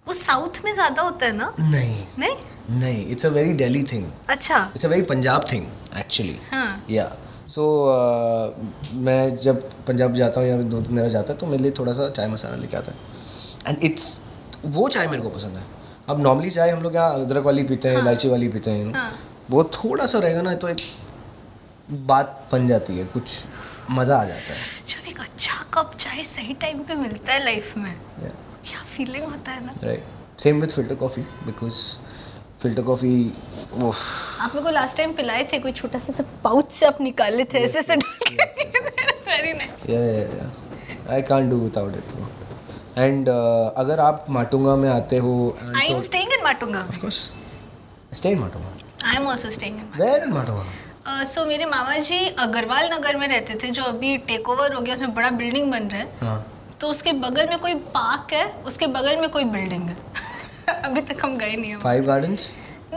वो साउथ में ज़्यादा होता है ना? नहीं नहीं, नहीं, it's a very Delhi thing, अच्छा, it's a very Punjab thing actually. हाँ, या सो मैं जब पंजाब जाता हूँ या दोस्त मेरा जाता है तो मेरे लिए थोड़ा सा चाय मसाला लेके आता है, एंड इट्स वो चाय मेरे को पसंद है। अब नॉर्मली चाय हम लोग यहाँ अदरक वाली पीते हैं, इलायची वाली पीते हैं, हाँ। वो थोड़ा सा रहेगा ना तो एक बात बन जाती है, कुछ मज़ा आ जाता है। जब एक अच्छा कप चाय सही टाइम पे मिलता है लाइफ में, क्या फीलिंग होता है ना। Right, same with filter coffee, because filter coffee वो आप मेरे को लास्ट टाइम पिलाए थे, कोई छोटा सा पाउच से आप निकाले थे ऐसे से, very nice. I can't do without it. And अगर आप माटुंगा में आते हो, I am staying in Matunga. Of course stay in Matunga. I am also staying in where in Matunga? So मेरे मामा जी अग्रवाल नगर में रहते थे, जो अभी टेक ओवर हो गया, उसमें बड़ा बिल्डिंग बन रहा है। हाँ, तो उसके बगल में कोई पार्क है, उसके बगल में कोई बिल्डिंग है। अभी तक हम गए नहीं हैं। 5 gardens?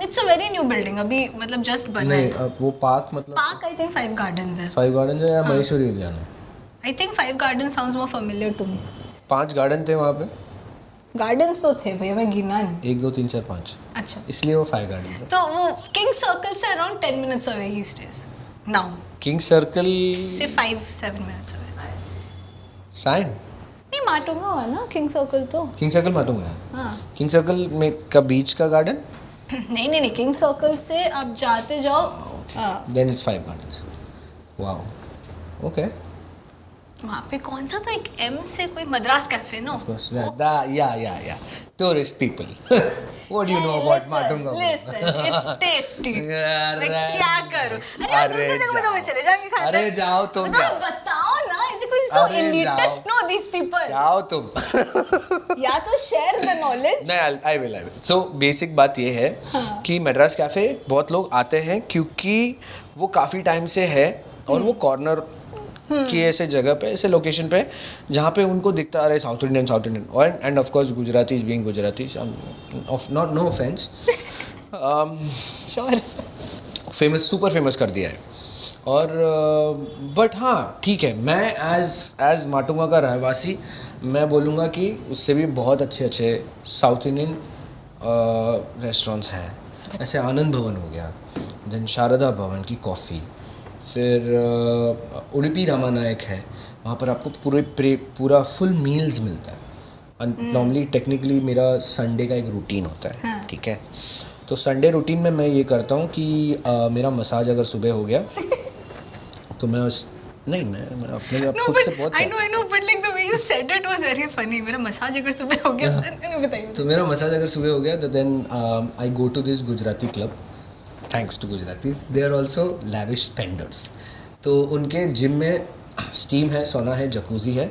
It's a very new building, अभी मतलब जस्ट बना नहीं, है। वो पार्क मतलब पार्क आई थिंक 5 गार्डन्स है। 5 गार्डन है या महेश्वरी उद्यान है? I think 5 garden sounds more familiar to me. 5 garden थे वहाँ पे। गार्डन्स तो थे भैया, मैं गिना नहीं। 1 2 3 4 5, अच्छा, इसलिए वो 5 गार्डन थे। तो वो किंग सर्कल से around 10 minutes away he stage now. King circle से 5-7 मिनट्स अवे। साइन नहीं माटुंगा हुआ ना किंग सर्कल तो। किंग सर्कल माटूंगा है। हाँ किंग सर्कल में का बीच का गार्डन नहीं नहीं नहीं, किंग सर्कल से आप जाते जाओ। हाँ then it's 5 gardens. Wow okay वहाँ पे कौन सा तो एक एम से कोई मद्रास कैफे नो। या tourist people what you know about Matunga listen it's tasty. अरे मैं क्या करूं? अरे दूसरी जगह पे तो मैं चले जाएंगे खाने। अरे जाओ तुम मतलब बताओ ना, ये कोई सो अरे elitist जाओ। No these people। जाओ तुम या तो शेयर द नॉलेज। नहीं आई विल सो बेसिक बात ये है कि मद्रास कैफ़े बहुत लोग आते हैं क्योंकि वो काफ़ी टाइम से है और वो कॉर्नर की ऐसे जगह पे ऐसे लोकेशन पे जहाँ पे उनको दिखता आ रहा है साउथ इंडियन और end of course Gujaratis being Gujaratis of not know offence sure famous super famous कर दिया है और बट हाँ ठीक है मैं एज माटुंगा का रहवासी मैं बोलूँगा कि उससे भी बहुत अच्छे साउथ इंडियन रेस्टोरेंट्स हैं। ऐसे आनंद भवन हो गया, देन शारदा भवन की कॉफ़ी, फिर उडुपी रामानायक है, वहाँ पर आपको पूरा फुल मील्स मिलता है। नॉर्मली टेक्निकली मेरा संडे का एक रूटीन होता है हाँ। ठीक है, तो संडे रूटीन में मैं ये करता हूँ कि मेरा मसाज अगर सुबह हो गया तो मैं मैं अपने आप नो खुद से बट बहुत I know but like the way you said it was very funny. मेरा मसाज अगर सुबह हो गया नहीं बताइए। तो मेरा मसाज अगर सुबह हो गया तो then I go to this Gujarati club. Thanks to Gujaratis, they are also lavish spenders. तो उनके जिम में स्टीम है, सोना है, जकूजी है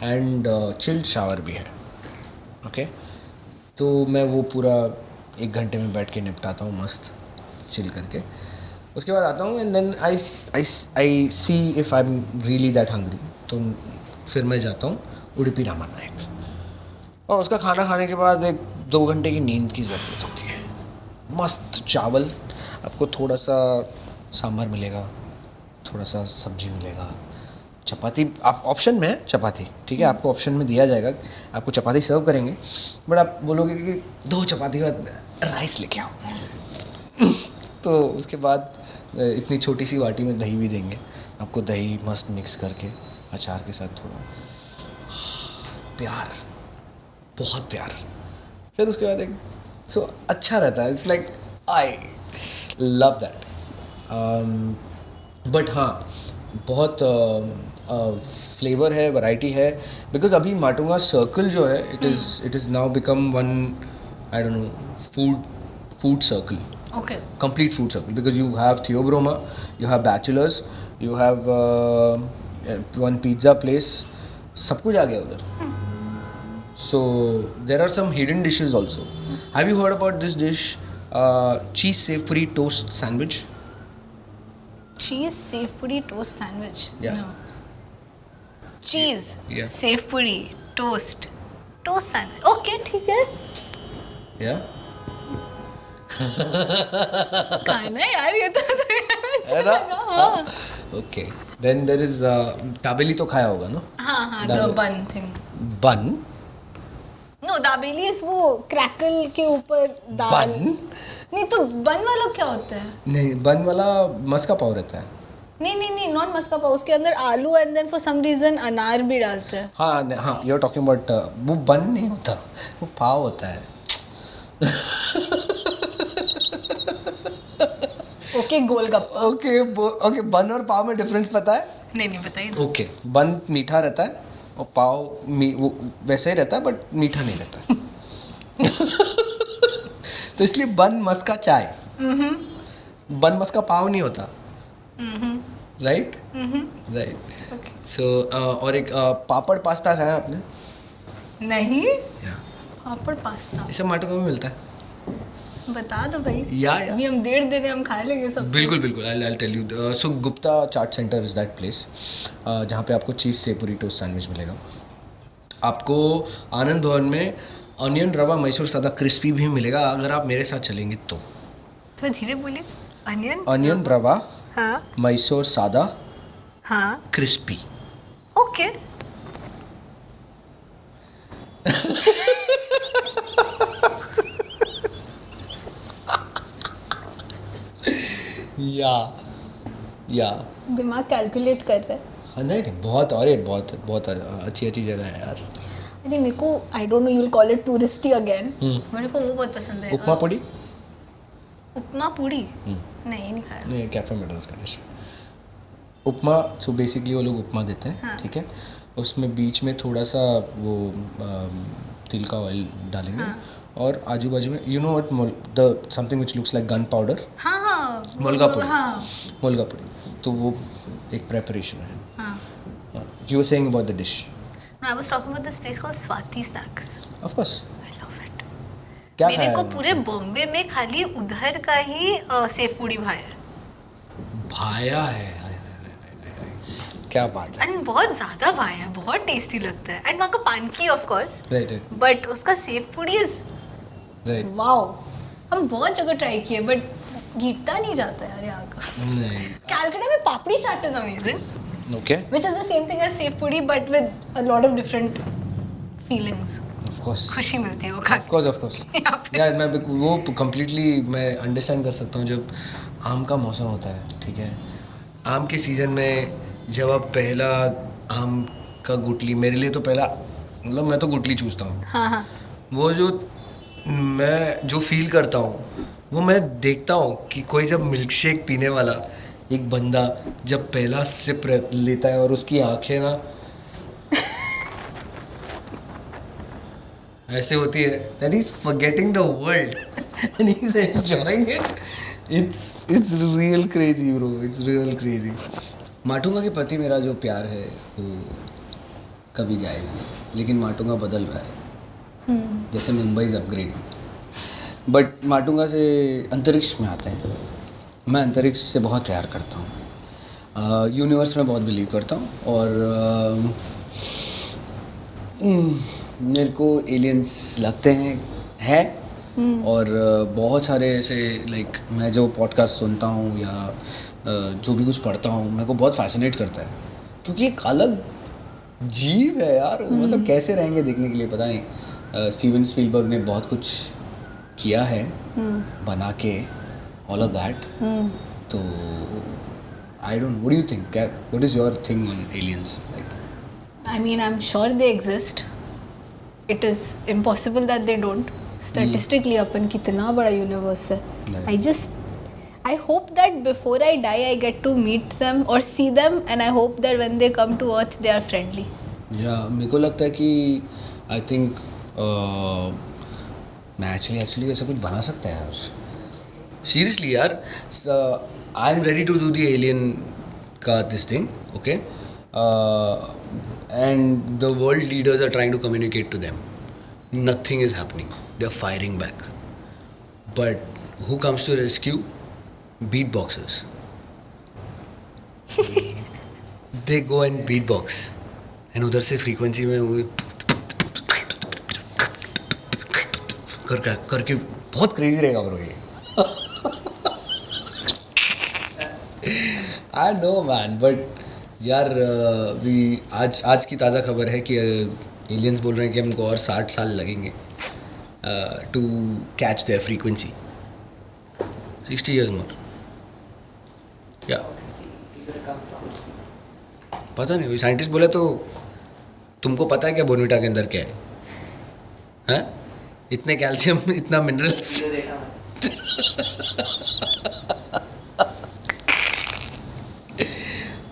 एंड चिल्ड शावर भी है। ओके तो मैं वो पूरा 1 घंटे में बैठ के निपटाता हूँ मस्त चिल करके। उसके बाद आता हूँ and then I see if I am really that hungry तो फिर मैं जाता हूँ उडुपी रामानायक और उसका खाना खाने के बाद 1-2 घंटे की नींद की ज़रूरत होती है। मस्त चावल, आपको थोड़ा सा सांभर मिलेगा, थोड़ा सा सब्जी मिलेगा, चपाती आप ऑप्शन में है चपाती ठीक है, आपको ऑप्शन में दिया जाएगा, आपको चपाती सर्व करेंगे बट आप बोलोगे कि 2 चपाती के बाद राइस लेके आओ तो उसके बाद इतनी छोटी सी वाटी में दही भी देंगे आपको, दही मस्त मिक्स करके अचार के साथ थोड़ा प्यार, बहुत प्यार। फिर उसके बाद एक सो अच्छा रहता है, it's like I love that. But हाँ बहुत फ्लेवर है, वैरायटी है, बिकॉज अभी माटुंगा सर्कल जो है it is now become one I don't no food circle, okay complete food circle, because you have Theobroma, you have Bachelors, you have one pizza place, सब कुछ आ गया उधर। So there are some hidden dishes also. Have you heard about this dish, cheese savory toast sandwich? चीज save पूरी toast sandwich. Yeah. चीज Yeah. Save पूरी toast sandwich okay ठीक है। Yeah. खाना यार ये तो है ना? हाँ Okay. Then there is dabeli तो खाया होगा ना? हाँ द दाबेली। बन थिंग। बन? नो दाबेली इज वो क्रैकल के ऊपर दाल। बन? नहीं तो बन वाला क्या होता है? नहीं, बन वाला मस्का पाव रहता है। नहीं नॉट मस्का पाव, उसके अंदर आलू and then for some reason अनार भी डालते हैं। हाँ यू आर टॉकिंग अबाउट वो बन नहीं होता, वो पाव होता है। ओके गोलगप्पा। ओके बन और पाव में डिफरेंस पता है? नहीं बताइए। ओके बन मीठा रहता है और पाव वो वैसे ही रहता है बट मीठा नहीं रहता तो इसलिए बन मस्का चाय, बन मस्का पाव नहीं होता, राइट राइट। ओके सो और एक पापड़ पास्ता खाया आपने? नहीं या पापड़ पास्ता इसे माटुंगा में मिलता है। बता दो भाई। या अभी हम 1.5 दिन हम खा लेंगे सब। बिल्कुल I tell you. So Gupta chaat centre is that place जहाँ पे आपको चीज़ से पूरी टोस्ट सैंडविच मिलेगा। आपको आनंद भवन में ऑनियन रवा मैसूर सादा क्रिस्पी भी मिलेगा अगर आप मेरे साथ चलेंगे तो। थोड़ा धीरे बोलिए। ऑनियन रवा हाँ मैसूर सादा हाँ क्रिस्पी। ओके या या दिमाग कैलकुलेट कर रहा है। हाँ नहीं बहुत, और ये बहुत बहुत अच्छी अच्छी जगह है यार। अरे मेरे को I don't know, you will call it touristy again, hmm. मेरे को वो बहुत पसंद है। उपमा पूड़ी? उपमा पूड़ी हम्म। नहीं, नहीं खाया। नहीं, कैफे मेडल्स का डिश उपमा। सो बेसिकली वो लोग उपमा देते हैं, हाँ। ठीक है, उसमें बीच में थोड़ा सा वो तिल का ऑयल डालेंगे, हाँ। और आजू बाजू में you know what the something which looks like gun powder, हाँ हाँ मुलगा पूड़ी। हाँ मुलगा पूड़ी, तो वो एक प्रेपरेशन है। हाँ। You were saying about the dish? No, I was talking about this place called Swati Snacks. Of course. I love it. क्या मेरे खाया को है? पूरे बॉम्बे में खाली उधर का ही सेव पूड़ी भाया है, भाया है, हाय, हाय, हाय, हाय, हाय। क्या बात है। एंड बहुत ज़्यादा भाया है, बहुत टेस्टी लगता है। एंड वहाँ का panki of course, right right but उसका sev puri is right. Wow. हम बहुत जगह ट्राई किए बट गीता नहीं जाता यार यहाँ का। नहीं, कैलकाटा में papdi chaat is amazing, okay, which is the same thing as sev puri but with a lot of different feelings. Of course, खुशी मिलती है वो ऑफ खाने कोर्स, ऑफ कोर्स। यहाँ पे। यार मैं वो कंप्लीटली मैं अंडरस्टैंड कर सकता हूँ। जब आम का मौसम होता है, ठीक है, आम के सीज़न में जब आप पहला आम का गुठली, मेरे लिए तो पहला मतलब मैं तो गुठली चूसता हूँ, हाँ हाँ वो जो मैं जो फील करता हूँ वो मैं देखता हूँ कि कोई जब मिल्क शेक पीने वाला एक बंदा जब पहला सिप लेता है और उसकी आंखें ना ऐसे होती है, that is forgetting the world and he is enjoying it. It's real crazy bro, it's real crazy. Matunga के प्रति मेरा जो प्यार है वो कभी जाएगा नहीं, लेकिन माटुंगा बदल रहा है जैसे Mumbai is upgrading. But Matunga से अंतरिक्ष में आते हैं, मैं अंतरिक्ष से बहुत प्यार करता हूँ, यूनिवर्स में बहुत बिलीव करता हूँ, और मेरे को एलियंस लगते हैं और बहुत सारे ऐसे लाइक मैं जो पॉडकास्ट सुनता हूँ या जो भी कुछ पढ़ता हूँ मेरे को बहुत फैसिनेट करता है, क्योंकि एक अलग जीव है यार, मतलब कैसे रहेंगे देखने के लिए पता नहीं। स्टीवन स्पीलबर्ग ने बहुत कुछ किया है बना के ऑल ऑफ दैट, तो I don't, what do you think, what is your thing on aliens? Like I mean, I'm sure they exist. It is impossible that they don't. Statistically, अपन कितना बड़ा universe है. Right. I hope that before I die, I get to meet them or see them, and I hope that when they come to Earth, they are friendly. या मेरे को लगता है कि I think मैं एक्चुअली ऐसा कुछ बना सकता है यार, सीरियसली यार। I am ready to do the alien का this thing, okay, and the world leaders are trying to communicate to them, nothing is happening, they are firing back, but who comes to rescue? Beatboxers. They go and beatbox, and उधर से frequency में वो करके बहुत crazy रहेगा bro ये। I know man, but यार भी आज की ताज़ा खबर है कि एलियंस बोल रहे हैं कि हमको और 60 साल लगेंगे to catch their frequency, 60 years more। या पता नहीं, साइंटिस्ट बोले तो तुमको पता है क्या बोर्नविटा के अंदर क्या है? हैं? इतने कैल्शियम, इतना मिनरल्स।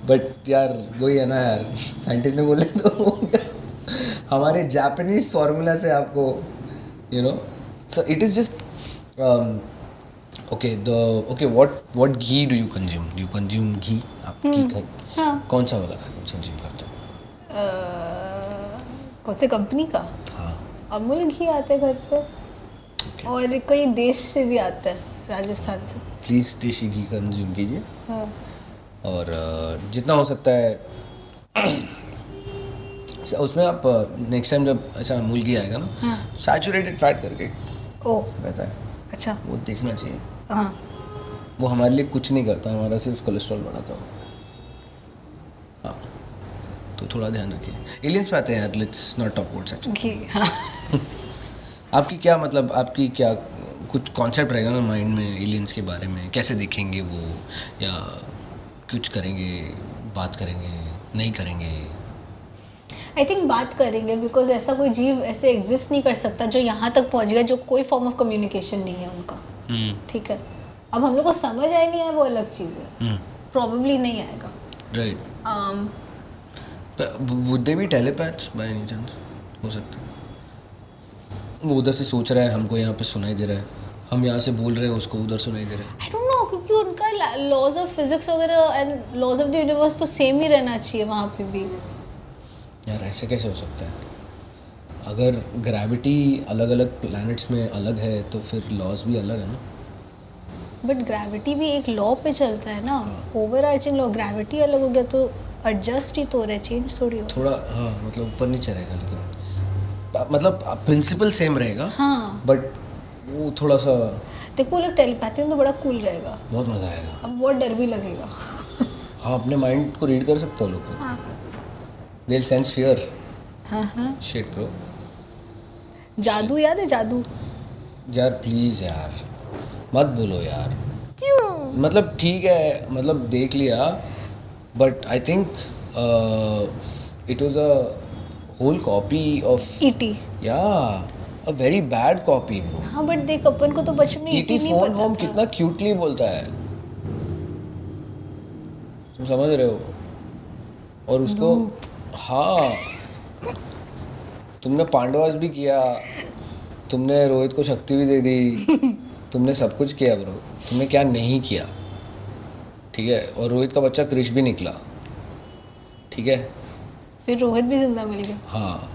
बट यार वही है ना यार, साइंटिस्ट ने बोले तो हमारे जापानीज फार्मूला से आपको you know, so it is just okay what ghee do you consume ghee? आप घी हाँ। कौन सा वाला कंज्यूम करते हो? कौन से कंपनी का? हाँ, अमूल घी आता है घर पे, okay. और कोई देश से भी आता है, राजस्थान से। प्लीज़ देसी घी कंज्यूम कीजिए, हाँ। और जितना हो सकता है उसमें आप नेक्स्ट टाइम जब ऐसा अमूल घी आएगा ना, हाँ। सैचुरेटेड फैट करके ओ रहता है, अच्छा। वो देखना चाहिए। हाँ। वो हमारे लिए कुछ नहीं करता, हमारा सिर्फ कोलेस्ट्रॉल बढ़ाता हो। हाँ, तो थोड़ा ध्यान रखिए। एलियंस पे आते हैं यार, let's not talk about such. घी, हाँ। आपकी क्या मतलब, आपकी क्या कुछ कॉन्सेप्ट रहेगा ना माइंड में एलियंस के बारे में, कैसे देखेंगे वो, या कुछ करेंगे, बात करेंगे, नहीं करेंगे। आई थिंक बात करेंगे, बिकॉज ऐसा कोई जीव ऐसे एग्जिस्ट नहीं कर सकता जो यहाँ तक पहुँच गया जो कोई फॉर्म ऑफ कम्युनिकेशन नहीं है उनका। ठीक है, अब हम लोग को समझ आए नहीं आए वो अलग चीज़ है, प्रॉबेबली नहीं आएगा। Right. Would they be telepaths by any chance? हो सकता है वो उधर से सोच रहा है, हमको यहाँ पे सुनाई दे रहा है, हम यहाँ से बोल रहे हैं, उसको उधर सुनाई दे रहा है। आई डोंट नो, क्योंकि उनका लॉज ऑफ फिजिक्स वगैरह and laws of the universe तो सेम ही रहना चाहिए वहाँ पे भी। यार ऐसे कैसे हो सकता है? अगर ग्रेविटी अलग अलग प्लैनेट्स में अलग है तो फिर लॉज भी अलग है ना। बट ग्रेविटी भी एक लॉ पे चलता है ना, ओवर आर्चिंग लॉ। ग्रेविटी अलग हो गया तो एडजस्ट ही तो हो रहा है, चेंज थोड़ी हो। थोड़ा हाँ, मतलब ऊपर नीचे रहेगा, लेकिन मतलब प्रिंसिपल सेम रहेगा। हाँ, बट वो थोड़ा सा देखो वो लोग टेलीपैथी में तो बड़ा कूल रहेगा, बहुत मज़ा आएगा। अब बहुत डर भी लगेगा। हाँ, अपने माइंड को रीड कर सकते हो लोग। हाँ दे विल सेंस फियर। हाँ। Shit bro. जादू याद है? जादू यार प्लीज़ यार मत बोलो यार। क्यों? मतलब ठीक है, मतलब देख लिया, but I think it was a whole copy of ET. या a very bad copy bro. हाँ बट देख, अपन को तो बचपन में ईटी ईटी नहीं फोन पता होम था। कितना क्यूटली बोलता है, तुम समझ रहे हो? और उसको हाँ, तुमने पांडवास भी किया, तुमने रोहित को शक्ति भी दे दी, तुमने सब कुछ किया ब्रो, तुमने क्या नहीं किया? ठीक है, और रोहित का बच्चा क्रिश भी निकला, ठीक है। फिर रोहित भी जिंदा मिल गया, हाँ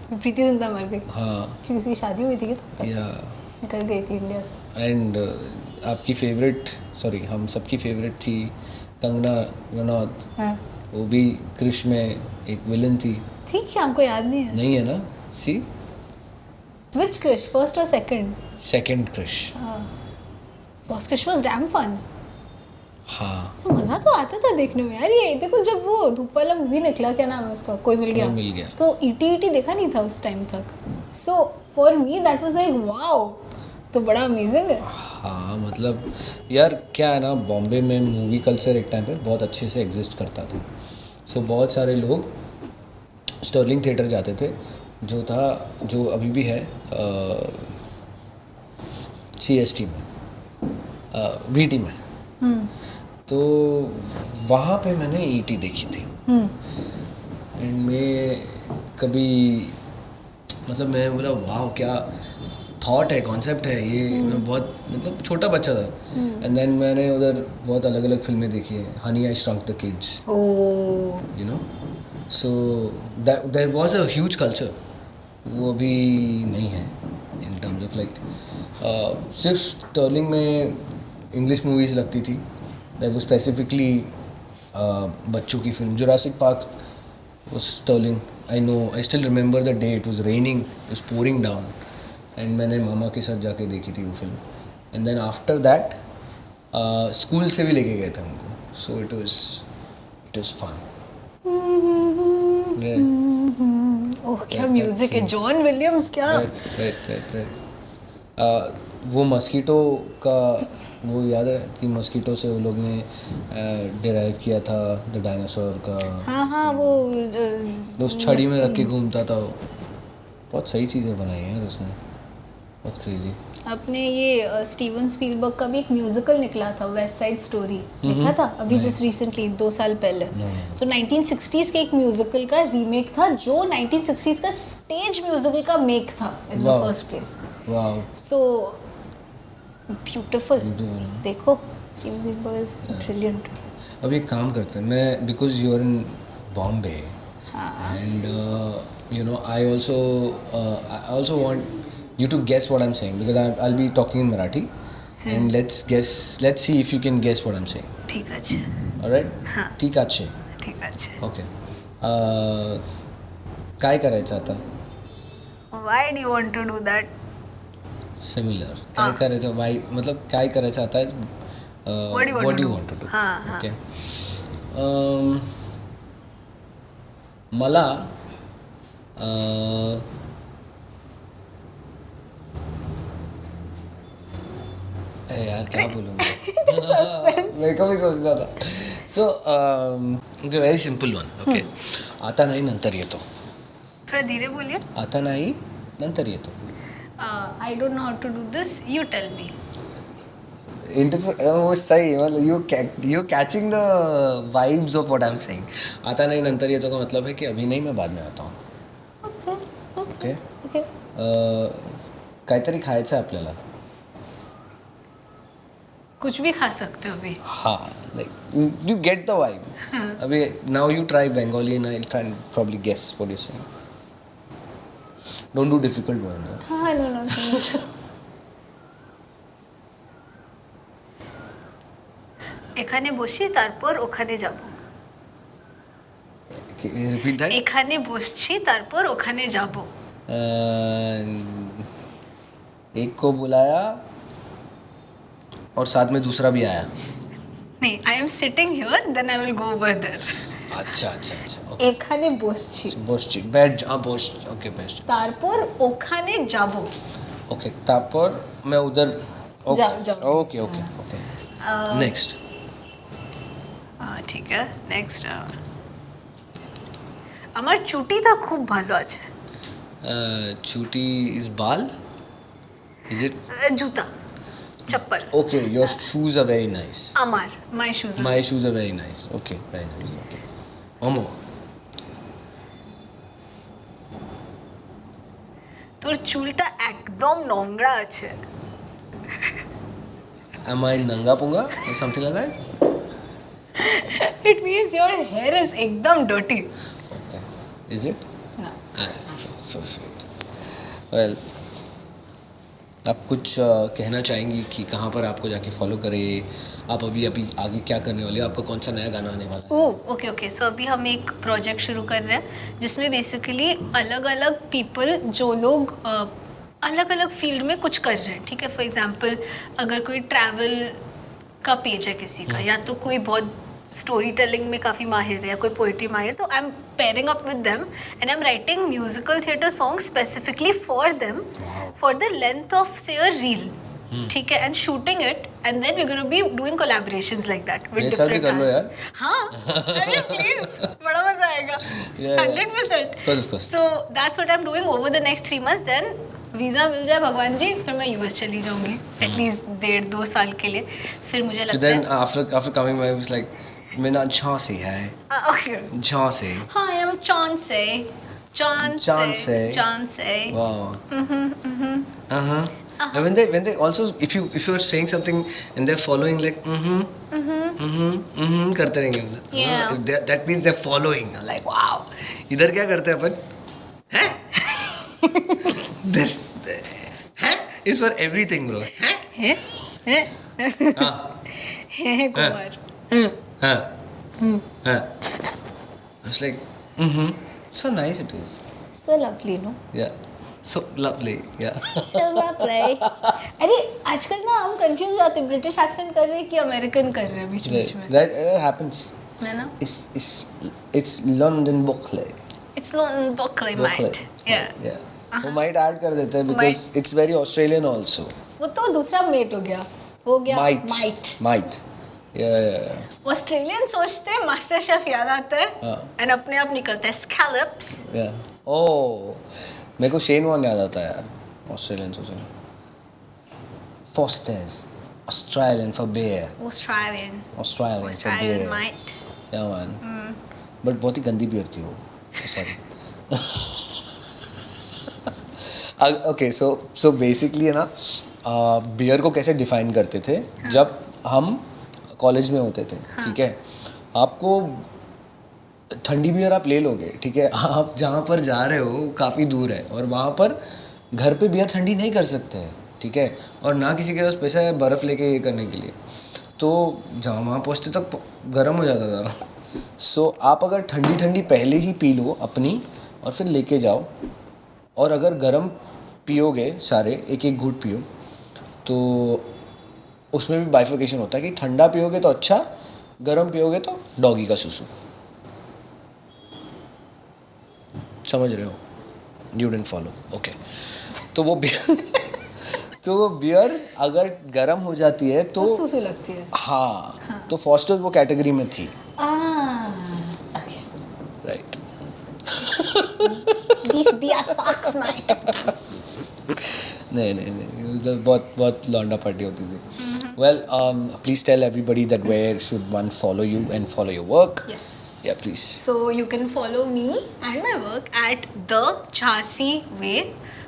फिर प्रीति जिंदा मर गई हाँ क्योंकि उसकी शादी हुई थी कि तब तक या निकल गई थी इंडिया से। एंड आपकी फेवरेट, सॉरी हम सबकी फेवरेट थी कंगना रनौत, हाँ वो भी क्रिश में एक विलन थी। ठीक है, हमको याद नहीं है। नहीं है ना? सी विच क्रिश, फर्स्ट और सेकंड? Second Krrish. First Krrish was damn fun. हाँ तो मज़ा तो आता था देखने में यार। ये देखो जब वो धूप वाला मूवी निकला, क्या नाम है उसका, कोई मिल गया, कोई मिल गया। तो ईटी देखा नहीं था उस टाइम तक। So for me that was like wow, तो बड़ा अमेजिंग है। हाँ, मतलब यार क्या है ना, बॉम्बे में मूवी कल्चर एक टाइम पे बहुत अच्छे से एग्जिस्ट करता था। सो बहुत सारे लोग स्टर्लिंग थिएटर जाते थे, जो था, जो अभी भी है CST में, VT में। तो वहाँ पे मैंने ईटी देखी थी। एंड मैं कभी, मतलब मैं बोला वाह क्या थॉट है, कॉन्सेप्ट है ये। मैं बहुत मतलब छोटा बच्चा था। एंड देन मैंने उधर बहुत अलग अलग फिल्में देखी है, honey I shrunk the kids, oh you know. So there was a huge culture, वो अभी नहीं है इन टर्म्स ऑफ लाइक सिर्फ स्टर्लिंग में इंग्लिश मूवीज़ लगती थी। दैट वाज स्पेसिफिकली बच्चों की फिल्म। Jurassic Park was Sterling. I know, I still remember the day. It was raining, it was pouring down, and मैंने मामा के साथ जाके देखी थी वो film. And then after that, school से भी लेके गए थे हमको. So it was fun. Yeah. ओह क्या म्यूजिक है, जॉन विलियम्स क्या। right. वो मस्कीटो का वो याद है कि मस्कीटो से वो लोग ने डिराइव किया था द डायनासोर का। हाँ हाँ, वो उस छड़ी में रख के घूमता था वो। बहुत सही चीज़ें बनाई हैं यार उसने, बहुत क्रेजी। अपने ये स्टीवन स्पीलबर्ग का भी एक म्यूजिकल निकला था, वेस्ट साइड स्टोरी, देखा था अभी जस्ट रिसेंटली 2 साल पहले। सो 1960s के एक म्यूजिकल का रीमेक था जो 1960s का स्टेज म्यूजिकल का मेक था इन द फर्स्ट प्लेस। वाह, सो ब्यूटीफुल। देखो स्टीवन स्पीलबर्ग इज ब्रिलियंट। अब एक काम करते हैं, मैं because you are in Bombay and you know I also want you to guess what I'm saying because I'll be talking in Marathi and let's see if you can guess what I'm saying. ठीक আছে। Alright? हाँ। ठीक আছে. ठीक আছে। Okay. काय करायचं आता? Why do you want to do that? Similar. काय करायचं? Why मतलब काय करायचं आता? What do you want to do? हाँ हाँ। Okay. मला यार क्या बोलूँगा मेरे को भी सोचना था so okay very simple one okay आता नाही नंतर येतो थोड़ा धीरे बोलिए. आता नाही नंतर येतो I don't know how to do this. You tell me. वो सही मतलब you catching the vibes of what I am saying आता नहीं नंतर येतो का मतलब है कि अभी नहीं मैं बाद में आता हूँ Okay. Okay Okay. काहीतरी खायचं आहे आपल्याला कुछ भी खा सकते हो अभी. हाँ like you get the vibe अभी now you try Bengali and I try probably guess what you saying don't do difficult one हाँ, no. এখানে বসি তারপর ওখানে যাব. रिपीट दैट এখানে বসছি তারপর ওখানে যাব. एक को बुलाया और साथ में दूसरा भी आया नहीं, I am sitting here, then I will go over there. अच्छा এখানে বসছি বসছি বেড বস ওকে বেস্ট তারপর ওখানে যাব. ओके तापर मैं उधर जाओ. ओके नेक्स्ट ঠিক আছে. নেক্সট আমার চুটিটা খুব ভালো আছে. Chuti is baal is it juta, chappal. Okay your shoes are very nice আমার my shoes. My shoes are very nice okay very nice okay ओमो তোর চুলটা একদম নোংরা আছে. am I nanga punga or something like that It means your hair is एकदम dirty. okay is it हाँ. so sweet well आप कुछ कहना चाहेंगी कि कहाँ पर आपको जाके फॉलो करें आप अभी आगे क्या करने वाले हो आपका कौन सा नया गाना आने वाला है ओके. सो अभी हम एक प्रोजेक्ट शुरू कर रहे हैं जिसमें बेसिकली अलग अलग पीपल जो लोग अलग अलग फील्ड में कुछ कर रहे हैं. ठीक है. फॉर एग्जांपल अगर कोई ट्रैवल का पेज है किसी का, या तो कोई बहुत स्टोरी टेलिंग में काफ़ी माहिर है या कोई पोइट्री माहिर है, तो I am pairing up with them and I am writing musical theatre song specifically for them for the length of say a reel. ठीक है. And shooting it and then we gonna be doing collaborations like that with मेरे साथ भी different कर लो यार. हाँ, अरे please, बड़ा मजा आएगा. Yeah. 100%. Of course. So that's what I'm doing over the next 3 months. Then visa मिल जाए भगवान जी, फिर मैं यूएस चली जाऊंगी एटलीस्ट 1.5-2 साल के लिए. फिर मुझे so लगता then है after coming I was like मेरा झांसी है ओके. झांसी हाँ, आई एम चांसे wow and when they also if you are saying something and they're following like करते रहेंगे Yeah. that means they're following like wow इधर क्या करते हैं अपन हैं this हैं is for everything bro हैं हाँ है कुमार. हाँ हाँ I was like so nice it is So lovely, no? yeah so lovely yeah So lovely. अरे आजकल ना हम कंफ्यूज हो जाते हैं, ब्रिटिश एक्सेंट कर रहे हैं कि अमेरिकन कर रहे हैं बीच बीच में, that happens है ना? it's London Buckley It's London Buckley, mate. Yeah. वो माइट ऐड कर देते हैं because it's very Australian also वो तो दूसरा मेट हो गया माइट. yeah ऑस्ट्रेलियन सोचते हैं मास्टर शेफ याद आता है हाँ. एंड अपने आप निकलता है स्कैलप्स. oh मेरे को शेन वॉर्न याद आता है यार ऑस्ट्रेलियन सोचो Foster's Australian for beer Australian Australian for beer might. yeah man but बहुत ही गंदी बियर थी वो सॉरी ओके सो बेसिकली है ना बियर को कैसे डिफाइन करते थे जब हम कॉलेज में होते थे. ठीक है. आपको ठंडी बियर आप ले लोगे. ठीक है. आप जहाँ पर जा रहे हो काफ़ी दूर है और वहाँ पर घर पे बियर ठंडी नहीं कर सकते हैं. ठीक है. और ना किसी के पास पैसा है बर्फ़ लेके ये करने के लिए, तो जहाँ वहाँ पहुँचते तक गर्म हो जाता था. सो आप अगर ठंडी ठंडी पहले ही पी लो अपनी और फिर लेके जाओ, और अगर गर्म पियोगे सारे एक एक घूंट पियो तो उसमें भी बाइफिकेशन होता है कि ठंडा पियोगे तो अच्छा, गर्म पियोगे तो डॉगी का सुसु. समझ रहे हो? You didn't follow. ओके. तो वो बियर तो वो बियर अगर गर्म हो जाती है तो सुसु लगती है। हाँ, तो फॉस्टर्स वो कैटेगरी में थी। Okay, right. This beer sucks Matt. नहीं, बहुत बहुत लौंडा पार्टी होती थी। Well, please tell everybody that where should one follow you and follow your work. Yes. Yeah, please. So you can follow me and my work at The Jhansi Way,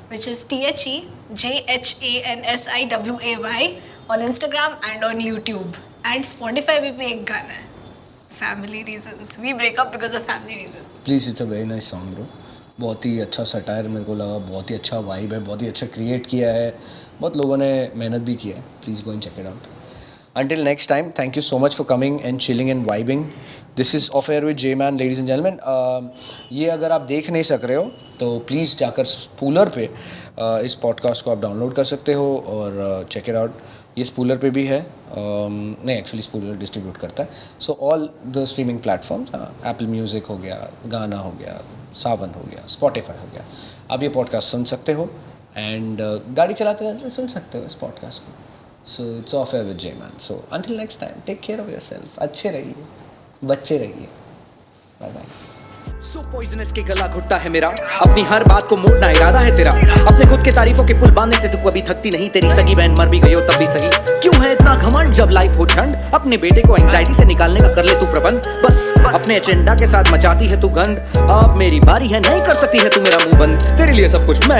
which is TheJhansiWay on Instagram and on YouTube. And Spotify पे भी एक गाना है, Family Reasons. We break up because of family reasons. Please, it's a very nice song, bro. बहुत ही अच्छा satire मेरे को लगा, बहुत ही अच्छा वाइब है, बहुत ही अच्छा क्रिएट किया है, बहुत लोगों ने मेहनत भी किया है. Please go and check it out. Until next time, thank you so much for coming and chilling and vibing. This is Off Air with J-Man, ladies and gentlemen. ये अगर आप देख नहीं सक रहे हो तो प्लीज़ जाकर स्पूलर पे इस पॉडकास्ट को आप डाउनलोड कर सकते हो और चेक इट आउट. ये स्पूलर पे भी है, नहीं एक्चुअली स्पूलर डिस्ट्रीब्यूट करता है. So all the streaming platforms, Apple music हो गया, गाना हो गया, सावन हो गया, स्पॉटिफाई हो गया, आप ये पॉडकास्ट सुन सकते हो. एंड गाड़ी चलाते चलाते सुन सकते हो इस पॉडकास्ट को. So it's Off Air with J-Man. So until next time, take care of yourself. अच्छे रहिए, बच्चे रहिए. Bye bye. So poisonous के गला घुटता है मेरा, अपनी हर बात को मोड़ना इरादा है तेरा. अपने खुद के तारीफों के पुल बांधने से तू कभी थकती नहीं. तेरी सगी बहन मर भी गई हो तब भी सही. क्यों है इतना घमंड जब लाइफ हो ठंड? अपने बेटे को एंजाइटी से निकालने का कर ले तू प्रबंध. बस अपने एजेंडा के साथ मचाती है तू गंद. अब मेरी बारी है, नहीं कर सकती है तू मेरा मुंह बंद. तेरे लिए सब कुछ मैं